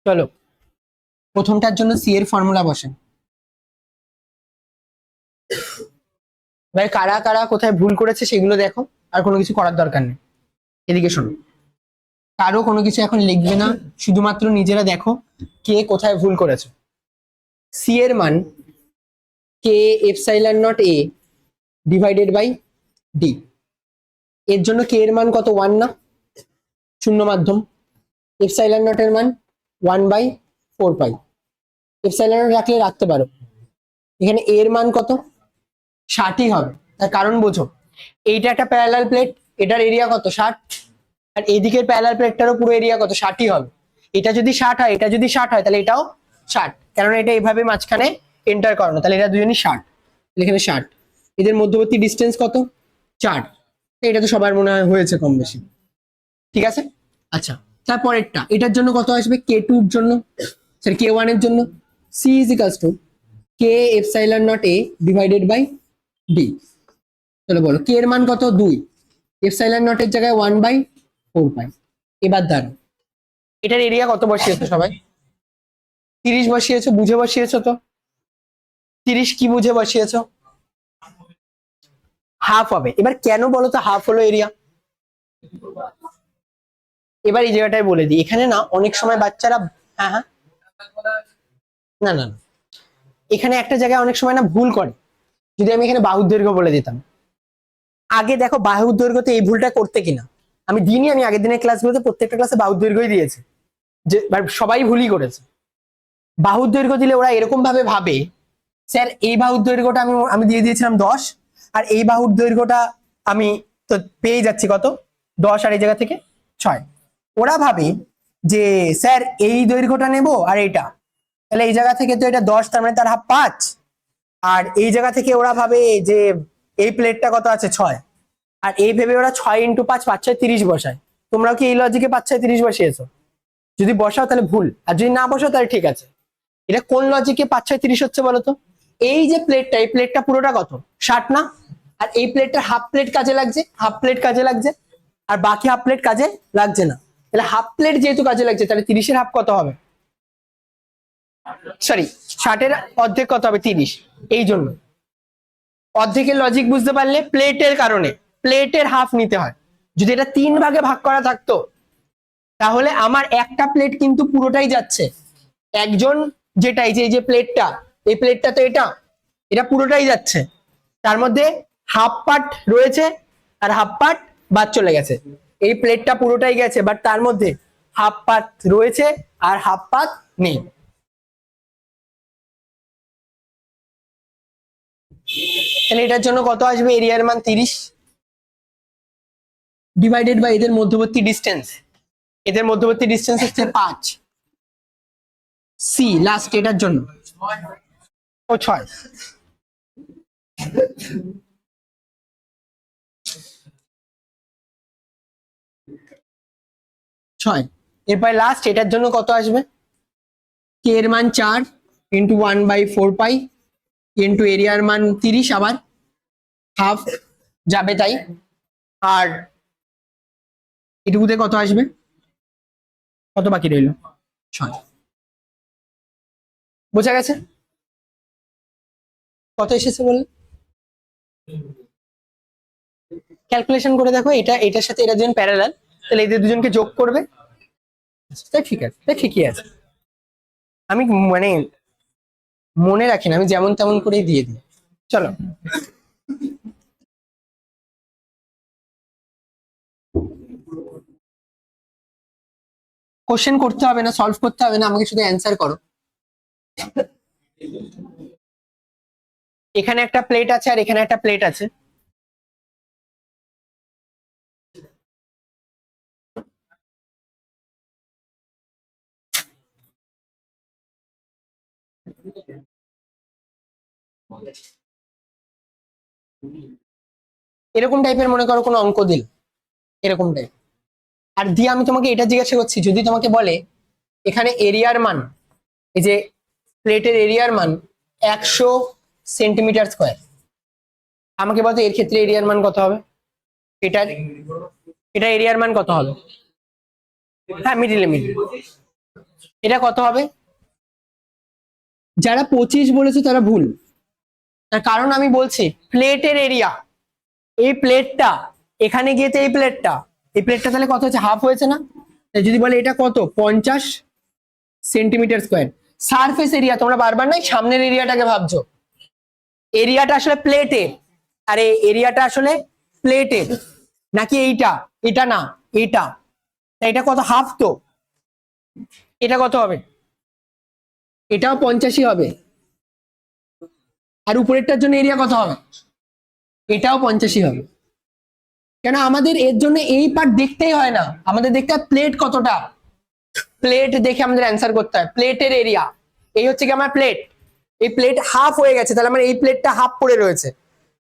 চলো প্রথমটার জন্য সি এর ফর্মুলা বসেন। ভাই কারা কারা কোথায় ভুল করেছে সেগুলো দেখো, আর কোনো কিছু করার দরকার নেই। এদিকে শোনো, কারো কোনো কিছু এখন লিখবে না, শুধুমাত্র নিজেরা দেখো কে কোথায় ভুল করেছে। সি এর মান K epsilon naught A divided by D. এর জন্য কে এর মান কত? 1 না? শূন্য মাধ্যম। এপসাইলন নট এর মান 1/4 পাই। এপসাইলন নট রাখলে রাখতে পারো। এখানে এ এর মান কত? 60ই হবে। তার কারণ বোঝো, এইটা একটা প্যারালাল প্লেট, এটার এরিয়া কত? 60। আর এদিকের প্যারালাল প্লেটটারও পুরো এরিয়া কত? 60ই হবে। এটা যদি 60 হয়, এটা যদি 60 হয়, তাহলে এটাও 60, কারণ এটা এইভাবে মাঝখানে এন্টার করানো, তাহলে এটা দুজনই 60। এখানে 60, এদের মধ্যবর্তী ডিস্টেন্স কত? 4। এটা তো সবার মনে হয় হয়েছে কম বেশি, ঠিক আছে। আচ্ছা, তারপরেরটা, এটার জন্য কত আসবে? কে টু এর জন্য, সরি কে ওয়ান এর জন্য C is equals to K epsilon naught A divided by D. চলো বলো, কে এর মান কত? 2। এপসাইলন নট এর জায়গায় 1/4 পাই। এবার দাঁড়ো, এটার এরিয়া কত বসিয়েছো সবাই? 30 বসিয়েছো, বুঝে বসিয়েছো তো? 30 কি বুঝে বসিয়েছো? হাফ হবে। এবার কেন বলো তো হাফ হলো এরিয়া? এবার এই জায়গাটায় বলে দিই, এখানে না অনেক সময় বাচ্চারা, হ্যাঁ হ্যাঁ, না না না, এখানে একটা জায়গায় অনেক সময় না ভুল করে। যদি আমি এখানে বাহুর দৈর্ঘ্য বলে দিতাম, আগে দেখো বাহুর দৈর্ঘ্যতে এই ভুলটা করতে কিনা। আমি দিইনি, আমি আগের দিনের ক্লাসগুলোতে প্রত্যেকটা ক্লাসে বাহুর দৈর্ঘ্যই দিয়েছি, যে সবাই ভুলই করেছে। বাহুর দৈর্ঘ্য দিলে ওরা এরকম ভাবে ভাবে, স্যার এই বাহুর দৈর্ঘ্যটা আমি আমি দিয়ে দিয়েছিলাম 10, আর এই বাহুর দৈর্ঘ্যটা আমি তো পেয়ে যাচ্ছি কত? 10, আর এই জায়গা থেকে 6। ওরা ভাবে যে স্যার এই দৈর্ঘ্যটা নেব আর এইটা, তাহলে এই জায়গা থেকে তো এটা 10, তার মানে তার হাফ 5। আর এই জায়গা থেকে ওরা ভাবে যে এই প্লেটটা কত আছে? 6। আর এই ভেবে ওরা 6 × 5 5 6 30 বসায়। তোমরাও কি এই লজিকে 5 6 30 বসিয়েছো? যদি বসাও তাহলে ভুল, আর যদি না বসাও তাহলে ঠিক আছে। এটা কোন লজিকে 5 6 30 হচ্ছে বলো তো? এই যে প্লেটটা, এই প্লেটটা পুরোটা কত? 60 না? আর এই প্লেটটার হাফ প্লেট কাজে লাগছে, হাফ প্লেট কাজে লাগছে, আর বাকি হাফ প্লেট কাজে লাগছে না। তাহলে হাফ প্লেট যেহেতু কাজে লাগছে, তাহলে 30 এর হাফ কত হবে? সরি, 60 এর অর্ধেক কত হবে? 30। এই জন্য অর্ধেকের লজিক বুঝতে পারলে, প্লেটের কারণে প্লেটের হাফ নিতে হয়। যদি এটা 3 ভাগে ভাগ করা থাকতো, তাহলে আমার একটা প্লেট কিন্তু পুরোটাই যাচ্ছে। একজন যেটা এই যে প্লেটটা, এই প্লেটটা তো এটা এটা পুরোটাই যাচ্ছে, তার মধ্যে হাফ পার্ট রয়েছে আর হাফ পার্ট বাদ চলে গেছে। এই প্লেটটা পুরোটাই গেছে, বাট তার মধ্যে হাফ পার্ট রয়েছে আর হাফ পার্ট নেই। তাহলে এটার জন্য কত আসবে? এরিয়ার মান 30 ডিভাইডেড বাই এদের মধ্যবর্তী ডিস্টেন্স। এদের মধ্যবর্তী ডিস্টেন্স হচ্ছে 5। সি লাস্ট এটার জন্য ও 6। এরপর লাস্ট এটার জন্য কত আসবে? কে এর মান 4 × 1/4 পাই ইন্টু এরিয়ার মান 30, আবার হাফ যাবে তাই। আর এটুকুতে কত আসবে? কত বাকি রইল? 6। বোঝা গেছে কত এসেছে বলে? ক্যালকুলেশন করে দেখো, এটা এটার সাথে এটা দুজন প্যারালাল, তাহলে এদের দুজনকে যোগ করবে, তাই ঠিক আছে, তাই ঠিকই আছে। আমি মানে মনে রাখি না, আমি যেমন তেমন করেই দিয়ে দিই। চলো, কোশ্চেন করতে হবে না, সলভ করতে হবে না, আমাকে শুধু অ্যান্সার করো। এখানে একটা প্লেট আছে আর এখানে একটা প্লেট আছে। এরকম টাইপের মনে করো কোনো অঙ্ক দিল, এরকম টাইপ, আর দিয়ে আমি তোমাকে এটা জিজ্ঞাসা করছি, যদি তোমাকে বলে এখানে এরিয়ার মান, এই যে প্লেটের এরিয়ার মান 100 সেন্টিমিটার স্কোয়ার, আমাকে বলতো এর ক্ষেত্রে এরিয়ার মান কত হবে? এটার এটা এরিয়ার মান কত হবে? হ্যাঁ মিডিলে মিডিল, এটা কত হবে? যারা 25 বলেছে তারা ভুল, তার কারণ আমি বলছি প্লেটের এরিয়া, এই প্লেটটা এখানে গিয়েছে, এই প্লেটটা তাহলে কত হচ্ছে? হাফ হয়েছে না? যদি বলে এটা কত, 50 সেন্টিমিটার স্কোয়ার। সারফেস এরিয়া, তোমরা বারবার নাই সামনের এরিয়াটাকে ভাবছো, এরিয়াটা আসলে প্লেটের, আর এই এরিয়াটা আসলে প্লেটের নাকি এইটা? এটা না, এটা। এটা কত? হাফ তো। এটা কত হবে? এটাও 50 হবে। আর উপরেরটার জন্য এরিয়া কত হবে? এটাও 50 হবে। কেন আমাদের এর জন্য এই পার্ট দেখতেই হয় না, আমাদের দেখতে হয় প্লেট কতটা। প্লেট দেখে আমাদের অ্যান্সার করতে হয় প্লেটের এরিয়া। এই হচ্ছে কি আমার প্লেট, এই প্লেট হাফ হয়ে গেছে, তাহলে আমার এই প্লেটটা হাফ পড়ে রয়েছে,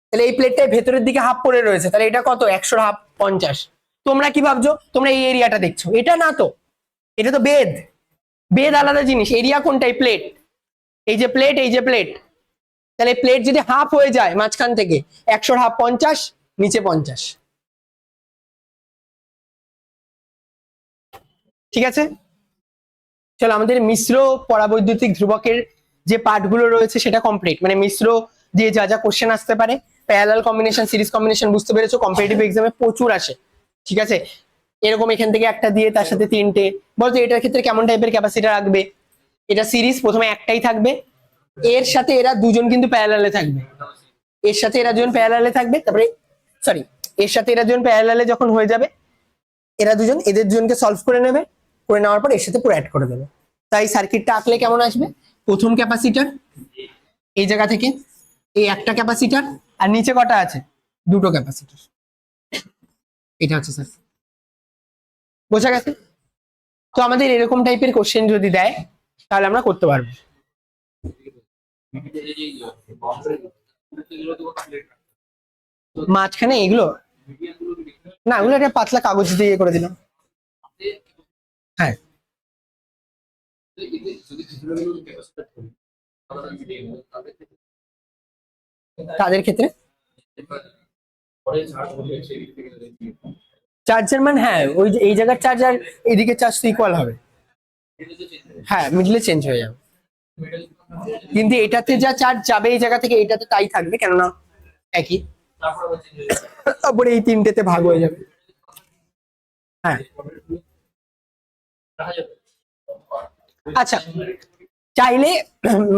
তাহলে এই প্লেটটাই ভেতরের দিকে হাফ পড়ে রয়েছে, তাহলে এটা কত? 100 হাফ 50। তোমরা কি ভাবছো? তোমরা এই এরিয়াটা দেখছো, এটা না তো, এটা তো বেদ। বেদ আলাদা জিনিস, এরিয়া কোনটা? এই প্লেট, এই যে প্লেট, এই যে প্লেট। তাহলে প্লেট যদি হাফ হয়ে যায় মাঝখান থেকে, 100 হাফ 50, নিচে 50। ঠিক আছে, চলো আমাদের মিশ্র পরাবৈদ্যুতিক ধ্রুবকের যে পার্টগুলো রয়েছে সেটা কমপ্লিট, মানে মিশ্র দিয়ে যা যা কোশ্চেন আসতে পারে, প্যারালাল কম্বিনেশন, সিরিজ কম্বিনেশন, বুঝতে পেরেছো? কম্পিটিটিভ এক্সামে প্রচুর আসে। ঠিক আছে, এরকম এখান থেকে একটা দিয়ে তার সাথে তিনটে। বলতো এটার ক্ষেত্রে কেমন টাইপের ক্যাপাসিটার রাখবে? এটা সিরিজ, প্রথমে একটাই থাকবে, এর সাথে এরা দুজন কিন্তু প্যারালালে থাকবে, এর সাথে এরা দুজন প্যারালালে থাকবে, তারপরে সরি, এর সাথে এরা দুজন প্যারালালে যখন হয়ে যাবে, এরা দুজন এদের দুজনকে সলভ করে নেবে, করে নেওয়ার পর এর সাথে পুরো অ্যাড করে দেবে। তাই সার্কিটটা আঁকলে কেমন আসবে? প্রথম ক্যাপাসিটার এই জায়গা থেকে, এই একটা ক্যাপাসিটার, আর নিচে কটা আছে? দুটো ক্যাপাসিটার। এটা হচ্ছে স্যার, বোঝা গেছে? তো আমাদের এরকম টাইপের কোশ্চেন যদি দেয় তাহলে আমরা করতে পারবো। মাঝখানে এগুলো না, ওগুলো একটা পাতলা কাগজ দিয়ে ইয়ে করে দিলাম। হ্যাঁ, তাদের ক্ষেত্রে চার্জের মান, হ্যাঁ ওই যে এই জায়গার চার্জ আর এদিকে চার্জ তো ইকুয়াল হবে। হ্যাঁ, মিডলে চেঞ্জ হয়ে যাবে, কিন্তু এটাতে যা চার্জ যাবে এই জায়গা থেকে, এটাতে তাই থাকবে, কেননা একই। তারপরে এই তিনটেতে ভাগ হয়ে যাবে। হ্যাঁ, আচ্ছা, চাইলে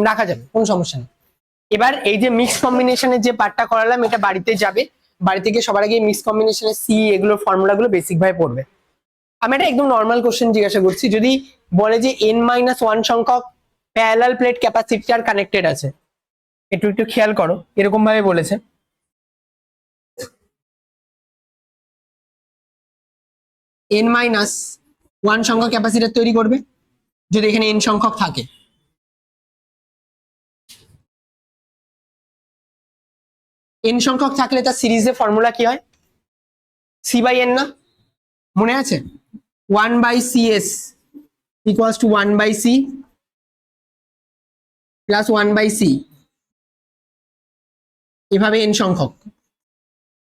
রাখা যাবে, কোনো সমস্যা নেই। এবার এই যে মিক্স কম্বিনেশনের যে পার্টটা করালাম, এটা বাড়িতে যাবে, বাড়িতে গিয়ে সবার আগে মিক্স কম্বিনেশনের সি এগুলোর ফর্মুলাগুলো বেসিক ভাবে পড়বে। আমি একটা একদম নর্মাল কোশ্চেন জিজ্ঞাসা করছি, যদি বলে যে n-1 সংখ্যক প্যারালাল প্লেট ক্যাপাসিটর কানেক্টেড আছে, একটু একটু খেয়াল করো, এরকম ভাবে বলেছে n-1 সংখ্যক ক্যাপাসিটর তৈরি করবে যদি এখানে n সংখ্যক থাকে। n সংখ্যক থাকলে তার সিরিজের ফর্মুলা কি হয়? c/n না, মনে আছে? 1/cs equals to 1/c plus 1/c, এভাবে n সংখ্যক,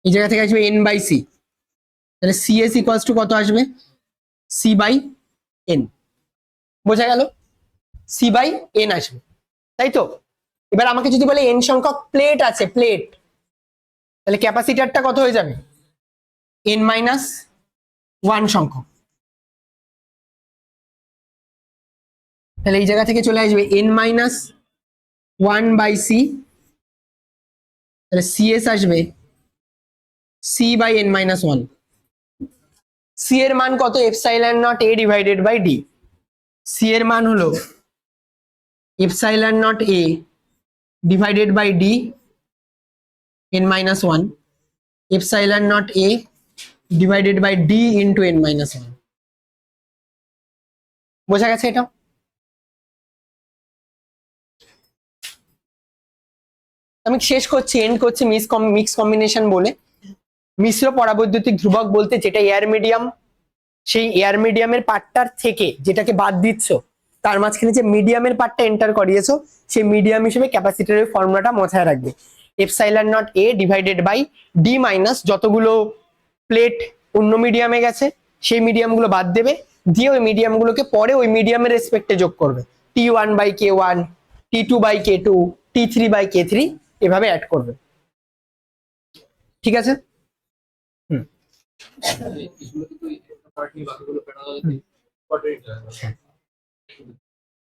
এই জায়গা থেকে আসবে n/c, তাহলে cs equals to কত আসবে? c/n। বোঝা গেল? c/n আসবে, তাই তো? এবার আমাকে যদি বলে n সংখ্যক প্লেট আছে, প্লেট, তাহলে ক্যাপাসিটরটা কত হয়ে যাবে? n-1 সংখ্যক, তাহলে এই জায়গা থেকে চলে আসবে n-1/c, তাহলে cs আসবে c/n-1। c এর মান কত? Epsilon naught a divided by d। c এর মান হলো epsilon naught a divided by d n-1, epsilon naught a divided by d into n-1। বোঝা গেছে এটা? আমি শেষ করছি, এন্ড করছি মিক্স কম্বিনেশন বলে। মিশ্র পরাবৈদ্যুতিক ধ্রুবক বলতে যেটা এয়ার মিডিয়াম, সেই এয়ার মিডিয়ামের পার্টটার থেকে যেটাকে বাদ দিচ্ছ, তার মাঝখানে যে মিডিয়ামের পার্টটা এন্টার করিয়েছো, সেই মিডিয়াম হিসেবে ক্যাপাসিটরের ফর্মুলাটা মাথায় রাখবে, epsilon naught a divided by d minus যতগুলো প্লেট অন্য মিডিয়ামে গেছে সেই মিডিয়ামগুলো বাদ দেবে, দিয়ে ওই মিডিয়াম গুলোকে পরে ওই মিডিয়ামের রেসপেক্টে যোগ করবে, T1/K1, T2/K2, T3/K3 এভাবে অ্যাড করবে। ঠিক আছে? হুম।